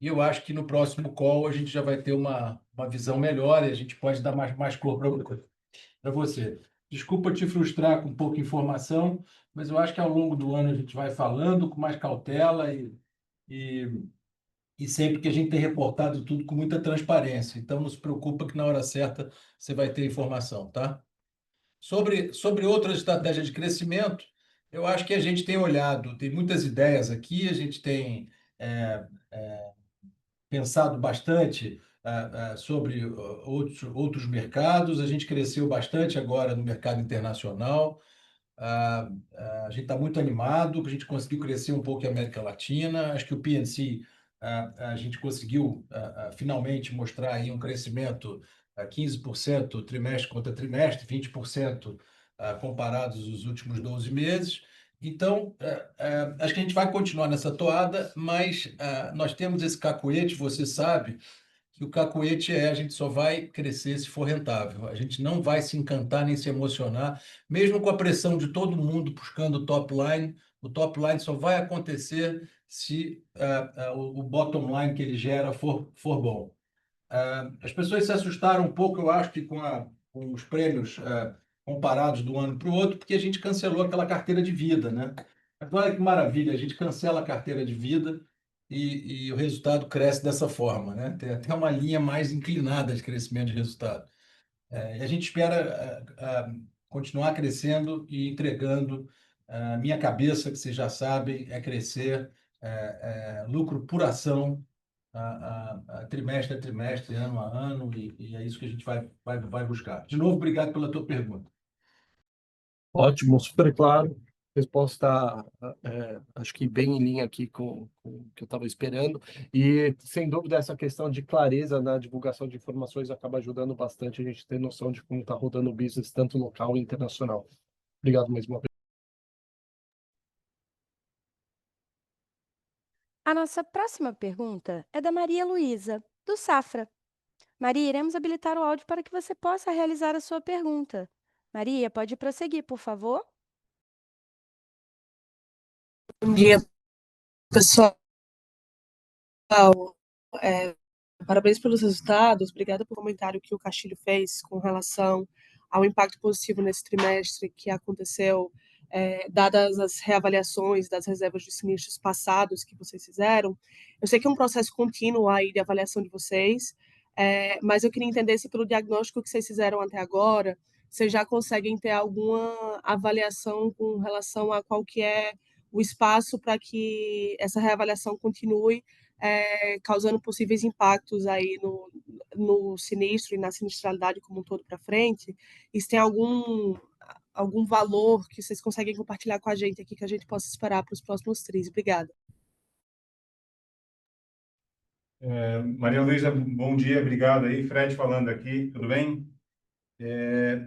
E eu acho que no próximo call a gente já vai ter uma visão melhor e a gente pode dar mais cor para você. Desculpa te frustrar com pouca informação, mas eu acho que ao longo do ano a gente vai falando com mais cautela e, e sempre que a gente tem reportado tudo com muita transparência. Então, não se preocupa que na hora certa você vai ter informação, tá? Sobre outras estratégias de crescimento, eu acho que a gente tem olhado, tem muitas ideias aqui, a gente tem é, pensado bastante sobre outros mercados, a gente cresceu bastante agora no mercado internacional. A gente está muito animado, que a gente conseguiu crescer um pouco em América Latina. Acho que o PNC, a gente conseguiu finalmente mostrar aí um crescimento 15% trimestre contra trimestre, 20% comparados os últimos 12 meses. Então, acho que a gente vai continuar nessa toada, mas nós temos esse cacuete, você sabe, que o cacuete a gente só vai crescer se for rentável. A gente não vai se encantar nem se emocionar, mesmo com a pressão de todo mundo buscando o top line só vai acontecer se o bottom line que ele gera for bom. As pessoas se assustaram um pouco, eu acho, que com os prêmios comparados do ano para o outro, porque a gente cancelou aquela carteira de vida, né? Mas olha que maravilha, a gente cancela a carteira de vida e o resultado cresce dessa forma, né? Tem até uma linha mais inclinada de crescimento de resultado. E a gente espera continuar crescendo e entregando. Minha cabeça, que vocês já sabem, é crescer lucro por ação trimestre a trimestre, ano a ano, e é isso que a gente vai buscar. De novo, obrigado pela tua pergunta. Ótimo, super claro. Resposta, acho que bem em linha aqui com o que eu estava esperando. E, sem dúvida, essa questão de clareza na divulgação de informações acaba ajudando bastante a gente ter noção de como está rodando o business, tanto local e internacional. Obrigado mais uma vez. A nossa próxima pergunta é da Maria Luísa, do Safra. Maria, iremos habilitar o áudio para que você possa realizar a sua pergunta. Maria, pode prosseguir, por favor? Bom dia, pessoal. É, Parabéns pelos resultados. Obrigada pelo comentário que o Castilho fez com relação ao impacto positivo nesse trimestre que aconteceu, dadas as reavaliações das reservas de sinistros passados que vocês fizeram. Eu sei que é um processo contínuo aí de avaliação de vocês, mas eu queria entender se pelo diagnóstico que vocês fizeram até agora, vocês já conseguem ter alguma avaliação com relação a qual que é o espaço para que essa reavaliação continue causando possíveis impactos aí no sinistro e na sinistralidade como um todo para frente. E se tem algum valor que vocês conseguem compartilhar com a gente aqui que a gente possa esperar para os próximos tris? Obrigada. Maria Luísa, bom dia, obrigado aí. Fred falando aqui, tudo bem?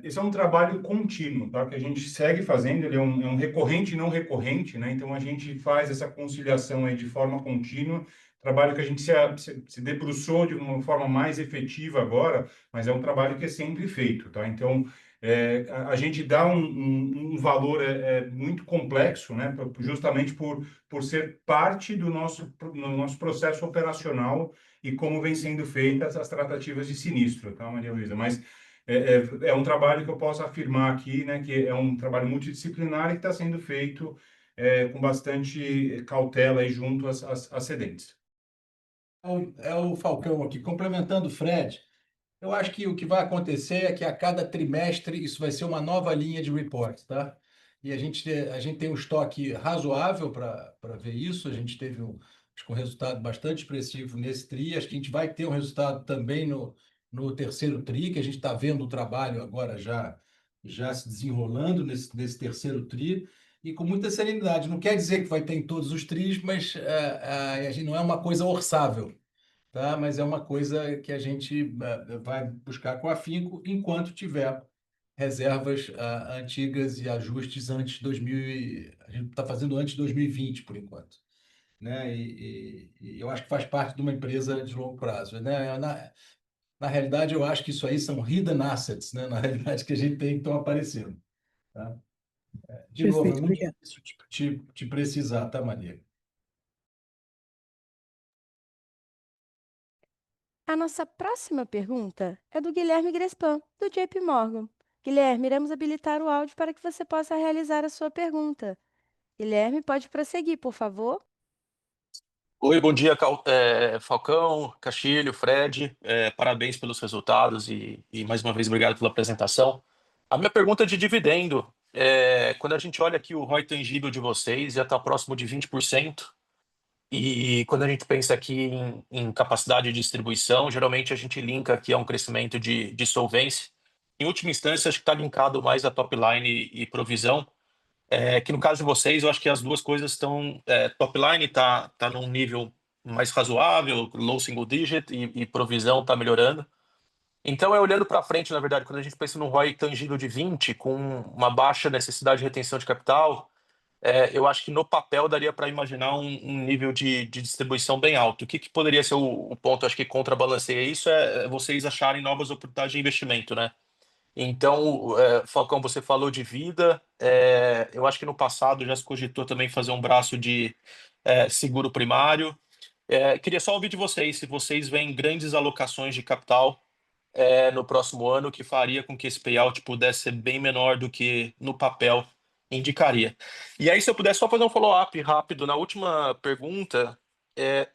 Esse é um trabalho contínuo, tá? Que a gente segue fazendo, ele é um recorrente e não recorrente, né? Então, a gente faz essa conciliação aí de forma contínua, trabalho que a gente se debruçou de uma forma mais efetiva agora, mas é um trabalho que é sempre feito, tá? Então, a gente dá um valor muito complexo, né? Justamente por ser parte do nosso processo operacional e como vem sendo feitas as tratativas de sinistro, tá, Maria Luísa? Mas é um trabalho que eu posso afirmar aqui, né, que é um trabalho multidisciplinar e que está sendo feito com bastante cautela e junto às cedentes. É o Falcão aqui, complementando o Fred. Eu acho que o que vai acontecer é que a cada trimestre isso vai ser uma nova linha de reports, tá? E a gente tem um estoque razoável para ver isso. A gente teve acho que um resultado bastante expressivo nesse TRI. Acho que a gente vai ter um resultado também no terceiro TRI, que a gente está vendo o trabalho agora já se desenrolando nesse terceiro TRI. E com muita serenidade. Não quer dizer que vai ter em todos os TRIs, mas a gente não é uma coisa orçável, tá? Mas é uma coisa que a gente vai buscar com afinco enquanto tiver reservas antigas e ajustes antes de 2000. A gente está fazendo antes de 2020, por enquanto, né? E eu acho que faz parte de uma empresa de longo prazo, né? Na realidade, eu acho que isso aí são hidden assets, né? Na realidade, que a gente tem que estão aparecendo, tá? De novo, é Perfeito, muito obrigada. difícil te precisar, tá, Maria? A nossa próxima pergunta é do Guilherme Grespan, do JP Morgan. Guilherme, iremos habilitar o áudio para que você possa realizar a sua pergunta. Guilherme, pode prosseguir, por favor. Oi, bom dia, Falcão, Castilho, Fred. Parabéns pelos resultados e mais uma vez obrigado pela apresentação. A minha pergunta é de dividendo. Quando a gente olha aqui o ROI tangível de vocês, já está próximo de 20%. E quando a gente pensa aqui em capacidade de distribuição, geralmente a gente linka aqui a um crescimento de solvência. Em última instância, acho que está linkado mais a top line e provisão. Que no caso de vocês, eu acho que as duas coisas estão. Top line está num nível mais razoável, low single digit, e provisão está melhorando. Então, olhando para frente, na verdade, quando a gente pensa no ROI tangível de 20, com uma baixa necessidade de retenção de capital, eu acho que no papel daria para imaginar um nível de distribuição bem alto. O que poderia ser o ponto, acho que contrabalanceia isso, é vocês acharem novas oportunidades de investimento, né? Então, Falcão, você falou de vida. Eu acho que no passado já se cogitou também fazer um braço de seguro primário. Queria só ouvir de vocês, se vocês veem grandes alocações de capital no próximo ano, que faria com que esse payout pudesse ser bem menor do que no papel indicaria. E aí, se eu pudesse só fazer um follow-up rápido na última pergunta,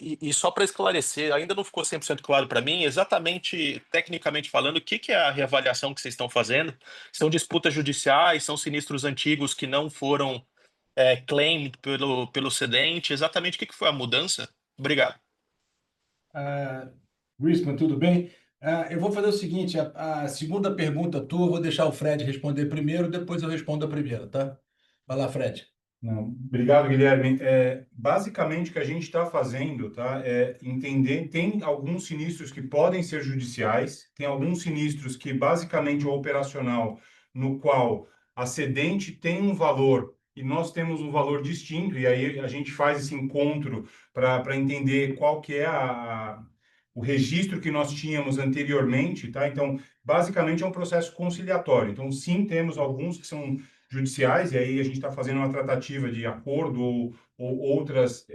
e só para esclarecer, ainda não ficou 100% claro para mim, exatamente, tecnicamente falando, o que é a reavaliação que vocês estão fazendo? São disputas judiciais, são sinistros antigos que não foram claimed pelo cedente? Exatamente o que foi a mudança? Obrigado. Grisman, tudo bem? Eu vou fazer o seguinte: a segunda pergunta tua, eu vou deixar o Fred responder primeiro, depois eu respondo a primeira, tá? Vai lá, Fred. Não, obrigado, Guilherme. Basicamente, o que a gente está fazendo, tá, é entender, tem alguns sinistros que podem ser judiciais, tem alguns sinistros que, basicamente, o operacional, no qual a cedente tem um valor e nós temos um valor distinto, e aí a gente faz esse encontro para entender qual que é o registro que nós tínhamos anteriormente, tá? Então, basicamente, é um processo conciliatório. Então, sim, temos alguns que são judiciais, e aí a gente está fazendo uma tratativa de acordo ou outras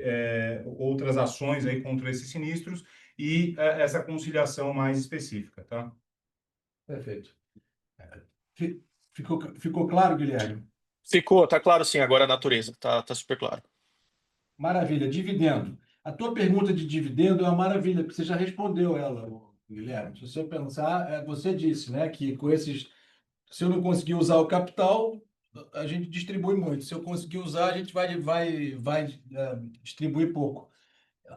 ações aí contra esses sinistros e essa conciliação mais específica, tá? Perfeito. Ficou claro, Guilherme? Ficou, tá claro sim, agora a natureza, tá super claro. Maravilha. Dividendo. A tua pergunta de dividendo é uma maravilha, porque você já respondeu ela, Guilherme. Se você pensar, você disse, né, que com esses, se eu não conseguir usar o capital, a gente distribui muito. Se eu conseguir usar, a gente vai distribuir pouco.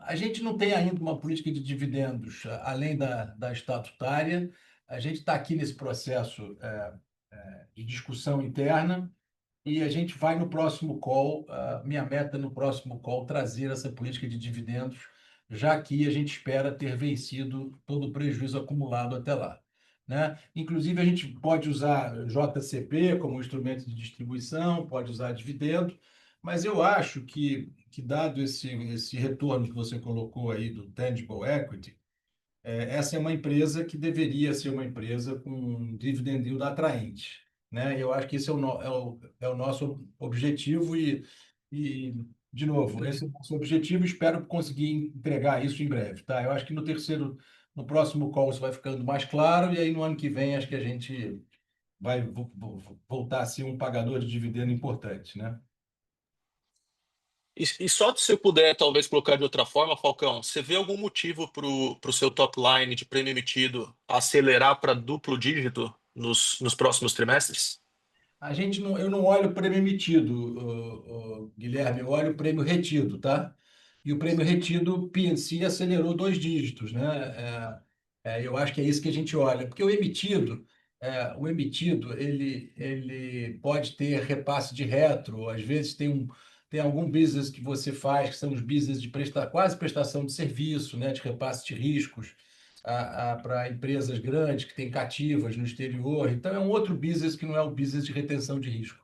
A gente não tem ainda uma política de dividendos além da estatutária. A gente está aqui nesse processo de discussão interna e a gente vai no próximo call, minha meta no próximo call, trazer essa política de dividendos, já que a gente espera ter vencido todo o prejuízo acumulado até lá, né? Inclusive, a gente pode usar JCP como instrumento de distribuição, pode usar dividendo, mas eu acho que dado esse retorno que você colocou aí do Tangible Equity, essa é uma empresa que deveria ser uma empresa com um dividend yield atraente, né? Eu acho que esse é o nosso objetivo e, de novo, esse é o nosso objetivo. Espero conseguir entregar isso em breve, tá? Eu acho que no próximo call isso vai ficando mais claro e aí no ano que vem acho que a gente vai voltar a ser um pagador de dividendo importante, né? E só se eu puder, talvez, colocar de outra forma, Falcão, você vê algum motivo para o seu top line de prêmio emitido acelerar para duplo dígito nos próximos trimestres? Eu não olho o prêmio emitido, Guilherme, eu olho o prêmio retido, tá? E o prêmio retido, P&C, acelerou 2 dígitos, né? Eu acho que é isso que a gente olha, porque o emitido, ele pode ter repasse de retro, às vezes tem algum business que você faz, que são os business de quase prestação de serviço, né? De repasse de riscos para empresas grandes que têm cativas no exterior. Então, é um outro business que não é o business de retenção de risco.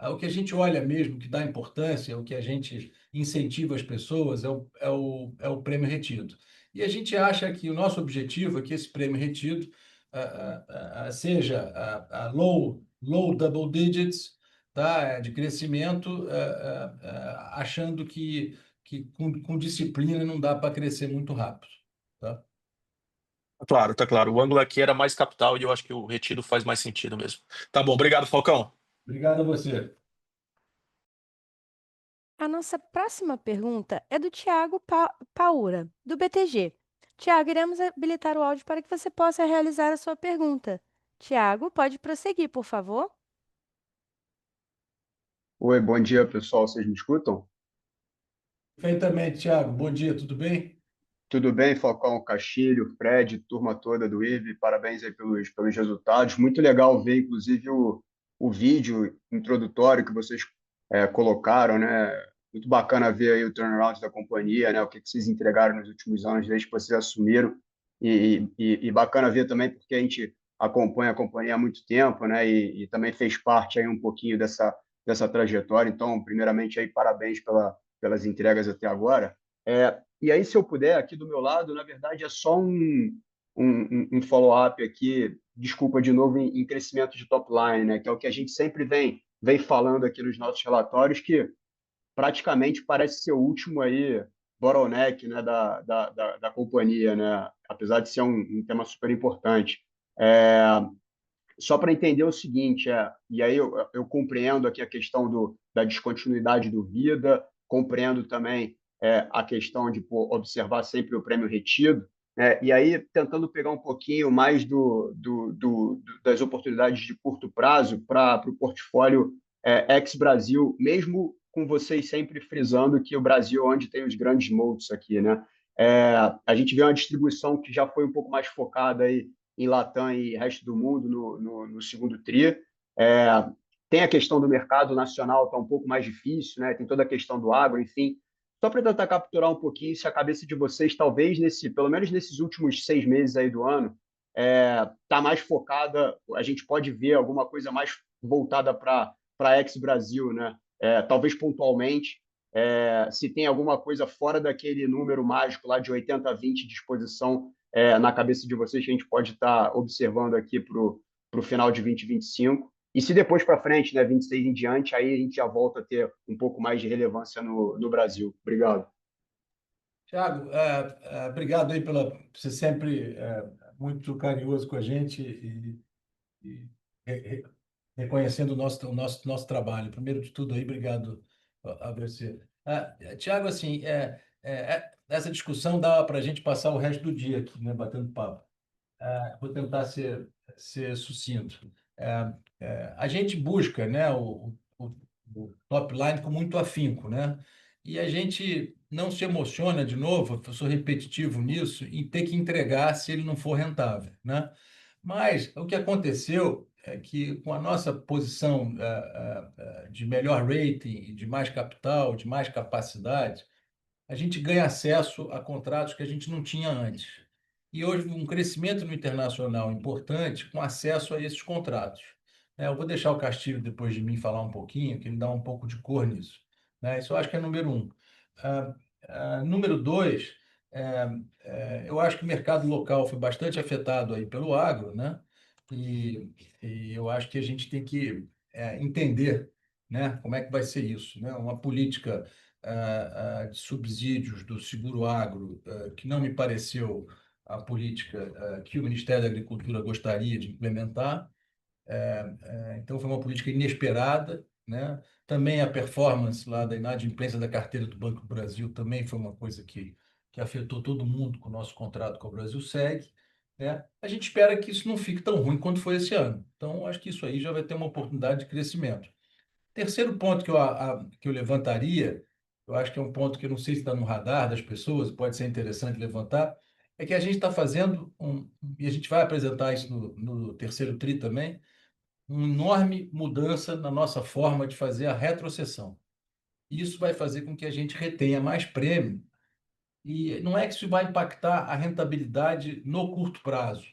O que a gente olha mesmo, que dá importância, o que a gente incentiva as pessoas, é o prêmio retido. E a gente acha que o nosso objetivo é que esse prêmio retido seja low double digits, tá? De crescimento, achando que com disciplina não dá para crescer muito rápido. Tá? Claro, tá claro. O ângulo aqui era mais capital e eu acho que o retido faz mais sentido mesmo. Tá bom, obrigado, Falcão. Obrigado a você. A nossa próxima pergunta é do Tiago Paura, do BTG. Tiago, iremos habilitar o áudio para que você possa realizar a sua pergunta. Tiago, pode prosseguir, por favor? Oi, bom dia, pessoal. Vocês me escutam? Perfeitamente, Thiago. Bom dia, tudo bem? Tudo bem, Falcão, Castilho, Fred, turma toda do IRB, parabéns aí pelos resultados. Muito legal ver, inclusive, o vídeo introdutório que vocês colocaram, né? Muito bacana ver aí o turnaround da companhia, né? O que vocês entregaram nos últimos anos, desde que vocês assumiram. E bacana ver também, porque a gente acompanha a companhia há muito tempo, né? E também fez parte aí um pouquinho dessa trajetória. Então, primeiramente, aí, parabéns pelas entregas até agora. E aí, se eu puder, aqui do meu lado, na verdade, é só um follow-up aqui, desculpa de novo, em crescimento de top line, né? Que é o que a gente sempre vem falando aqui nos nossos relatórios, que praticamente parece ser o último aí bottleneck, né, da companhia, né? Apesar de ser um tema super importante. É, Só para entender o seguinte, e aí eu compreendo aqui a questão da descontinuidade do Vida, compreendo também a questão de observar sempre o prêmio retido, e aí tentando pegar um pouquinho mais das oportunidades de curto prazo para o portfólio ex-Brasil, mesmo com vocês sempre frisando que o Brasil é onde tem os grandes moats aqui, né? A gente vê uma distribuição que já foi um pouco mais focada aí em Latam e resto do mundo no segundo tri. É, Tem a questão do mercado nacional, está um pouco mais difícil, né? Tem toda a questão do agro, enfim. Só para tentar capturar um pouquinho se a cabeça de vocês, talvez, pelo menos nesses últimos 6 meses aí do ano, está mais focada, a gente pode ver alguma coisa mais voltada para ex-Brasil, né? Talvez pontualmente, se tem alguma coisa fora daquele número mágico lá de 80-20 de exposição na cabeça de vocês que a gente pode estar observando aqui para o final de 2025. E se depois para frente, né, 26 em diante, aí a gente já volta a ter um pouco mais de relevância no Brasil. Obrigado. Tiago, obrigado aí pela você sempre muito carinhoso com a gente e reconhecendo o nosso trabalho. Primeiro de tudo aí, obrigado a você. Tiago, assim, essa discussão dá para a gente passar o resto do dia aqui, né, batendo papo. Vou tentar ser sucinto. A gente busca, né, o top line com muito afinco, né? E a gente não se emociona, de novo, eu sou repetitivo nisso, em ter que entregar se ele não for rentável, né? Mas o que aconteceu é que, com a nossa posição de melhor rating, de mais capital, de mais capacidade, a gente ganha acesso a contratos que a gente não tinha antes. E hoje, um crescimento no internacional importante com acesso a esses contratos. Eu vou deixar o Castilho, depois de mim, falar um pouquinho, que ele dá um pouco de cor nisso. Isso eu acho que é número um. Número dois, eu acho que o mercado local foi bastante afetado aí pelo agro, né? E eu acho que a gente tem que entender, né, como é que vai ser isso, né? Uma política de subsídios do seguro agro, que não me pareceu a política que o Ministério da Agricultura gostaria de implementar. Então, foi uma política inesperada, né? Também a performance lá da inadimplência da carteira do Banco do Brasil também foi uma coisa que afetou todo mundo com o nosso contrato com o Brasil Segue, né? A gente espera que isso não fique tão ruim quanto foi esse ano. Então, acho que isso aí já vai ter uma oportunidade de crescimento. Terceiro ponto que eu levantaria, eu acho que é um ponto que eu não sei se está no radar das pessoas, pode ser interessante levantar, é que a gente está fazendo, e a gente vai apresentar isso no terceiro TRI também, uma enorme mudança na nossa forma de fazer a retrocessão. Isso vai fazer com que a gente retenha mais prêmio, e não é que isso vai impactar a rentabilidade no curto prazo,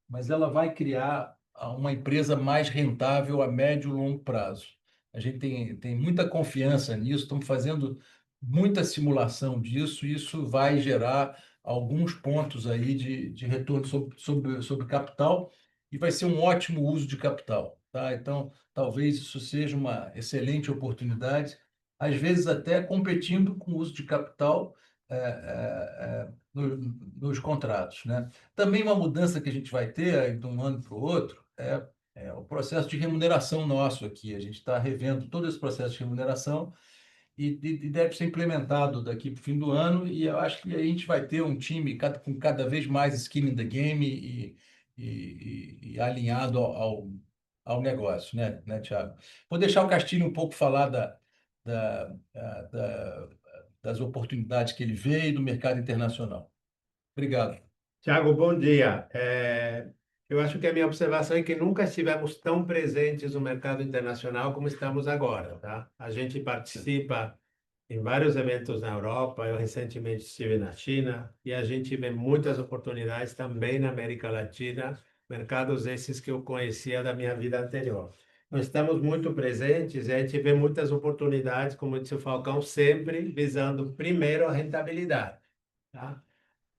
mas ela vai criar uma empresa mais rentável a médio e longo prazo. A gente tem muita confiança nisso, estamos fazendo muita simulação disso, e isso vai gerar alguns pontos aí de retorno sobre capital, e vai ser um ótimo uso de capital, tá? Então, talvez isso seja uma excelente oportunidade, às vezes até competindo com o uso de capital nos contratos, né? Também uma mudança que a gente vai ter aí de um ano para o outro é o processo de remuneração nosso aqui. A gente está revendo todo esse processo de remuneração e deve ser implementado daqui para o fim do ano, e eu acho que a gente vai ter um time com cada vez mais skin in the game e alinhado ao negócio, né, Thiago? Vou deixar o Castilho um pouco falar da, da, das oportunidades que ele vê e do mercado internacional. Obrigado. Tiago, bom dia. Eu acho que a minha observação é que nunca estivemos tão presentes no mercado internacional como estamos agora, tá? A gente participa em vários eventos na Europa, eu recentemente estive na China, e a gente vê muitas oportunidades também na América Latina, mercados esses que eu conhecia da minha vida anterior. Nós estamos muito presentes e a gente vê muitas oportunidades, como disse o Falcão, sempre visando primeiro a rentabilidade, tá?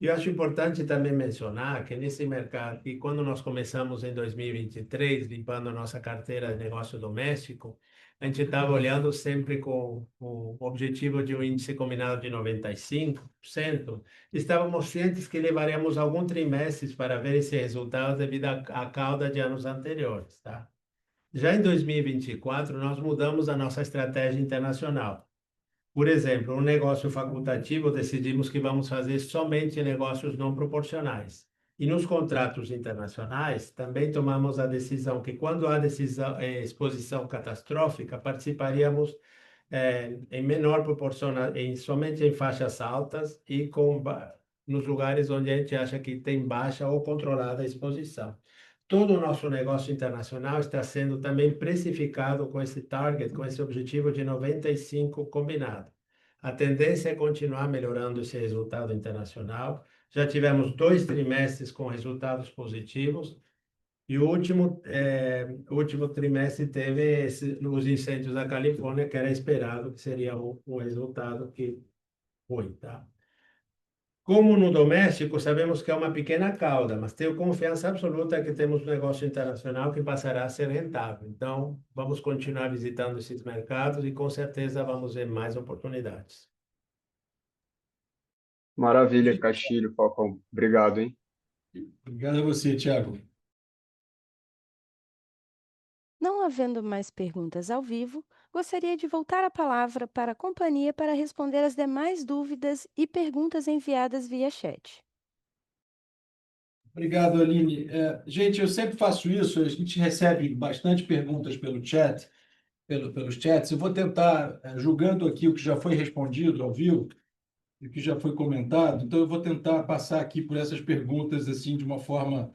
E eu acho importante também mencionar que nesse mercado, e quando nós começamos em 2023, limpando a nossa carteira de negócio doméstico, a gente estava olhando sempre com o objetivo de um índice combinado de 95%. Estávamos cientes que levaríamos alguns trimestres para ver esse resultado devido à cauda de anos anteriores, tá? Já em 2024, nós mudamos a nossa estratégia internacional. Por exemplo, um negócio facultativo, decidimos que vamos fazer somente negócios não proporcionais. E nos contratos internacionais, também tomamos a decisão que, quando há exposição catastrófica, participaríamos em menor proporção, somente em faixas altas e nos lugares onde a gente acha que tem baixa ou controlada a exposição. Todo o nosso negócio internacional está sendo também precificado com esse target, com esse objetivo de 95 combinado. A tendência é continuar melhorando esse resultado internacional. Já tivemos 2 trimestres com resultados positivos e o último trimestre teve os incêndios da Califórnia, que era esperado que seria um resultado que foi, tá? Como no doméstico, sabemos que é uma pequena cauda, mas tenho confiança absoluta que temos um negócio internacional que passará a ser rentável. Então, vamos continuar visitando esses mercados e com certeza vamos ver mais oportunidades. Maravilha, Castilho, Falcão. Obrigado, hein? Obrigado a você, Thiago. Não havendo mais perguntas ao vivo, gostaria de voltar a palavra para a companhia para responder as demais dúvidas e perguntas enviadas via chat. Obrigado, Aline. Gente, eu sempre faço isso, a gente recebe bastante perguntas pelo chat, pelos chats. Eu vou tentar, julgando aqui o que já foi respondido ao vivo, e o que já foi comentado, então eu vou tentar passar aqui por essas perguntas assim de uma forma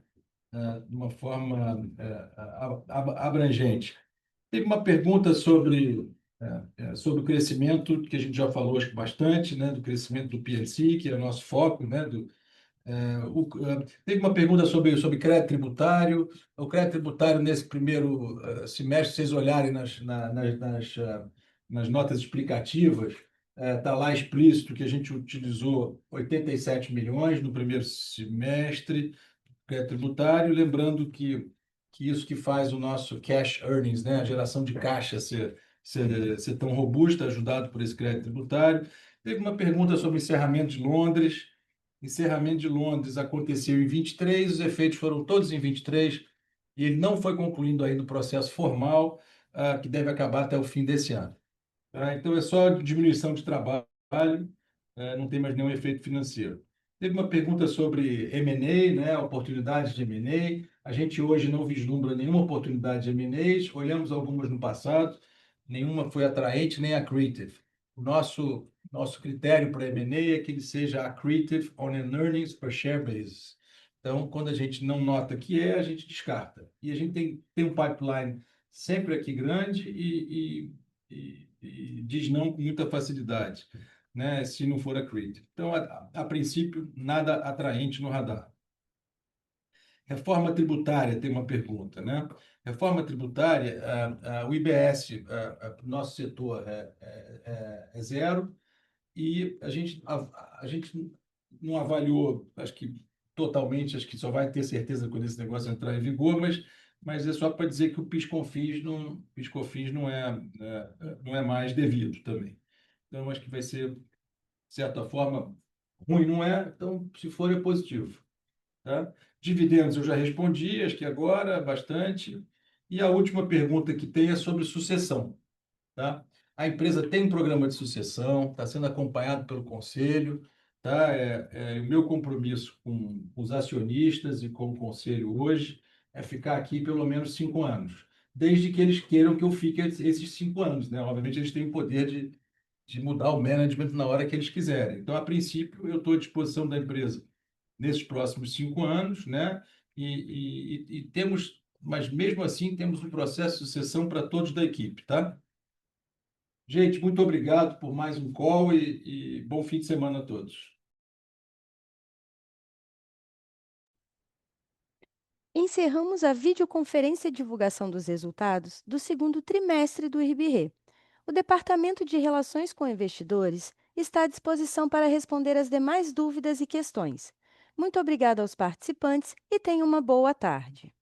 abrangente. Teve uma pergunta sobre o crescimento, que a gente já falou acho que bastante, né, do crescimento do P&C, que é o nosso foco, né, teve uma pergunta sobre crédito tributário. O crédito tributário, nesse primeiro semestre, se vocês olharem nas notas explicativas, está lá explícito que a gente utilizou 87 milhões no primeiro semestre, crédito tributário, lembrando que isso que faz o nosso cash earnings, né, a geração de caixa ser tão robusta, ajudado por esse crédito tributário. Teve uma pergunta sobre encerramento de Londres. Encerramento de Londres aconteceu em 23, os efeitos foram todos em 23, e ele não foi concluindo ainda o processo formal, que deve acabar até o fim desse ano. Então, é só diminuição de trabalho, não tem mais nenhum efeito financeiro. Teve uma pergunta sobre M&A, né, oportunidades de M&A. A gente hoje não vislumbra nenhuma oportunidade de M&As, olhamos algumas no passado, nenhuma foi atraente nem accretive. O nosso critério para M&A é que ele seja accretive on an earnings per share basis. Então, quando a gente não nota que a gente descarta. E a gente tem um pipeline sempre aqui grande e diz não com muita facilidade, né, se não for accretive. Então, a princípio, nada atraente no radar. Reforma tributária, tem uma pergunta, né? Reforma tributária, o IBS, nosso setor é zero, e a gente não avaliou, acho que totalmente, acho que só vai ter certeza quando esse negócio entrar em vigor, mas é só para dizer que o PIS/COFINS não é mais devido também. Então, acho que vai ser, de certa forma, Ruim não é, então, se for, é positivo. Tá? Dividendos eu já respondi, acho que agora, bastante. E a última pergunta que tem é sobre sucessão. Tá? A empresa tem um programa de sucessão, está sendo acompanhado pelo conselho. Tá? O meu compromisso com os acionistas e com o conselho hoje é ficar aqui pelo menos 5 anos, desde que eles queiram que eu fique esses 5 anos, né? Obviamente, eles têm o poder de mudar o management na hora que eles quiserem. Então, a princípio, eu estou à disposição da empresa nesses próximos 5 anos, né? E temos, mas mesmo assim, temos um processo de sucessão para todos da equipe, tá? Gente, muito obrigado por mais um call e bom fim de semana a todos. Encerramos a videoconferência de divulgação dos resultados do segundo trimestre do IRB-RE. O Departamento de Relações com Investidores está à disposição para responder as demais dúvidas e questões. Muito obrigada aos participantes e tenha uma boa tarde.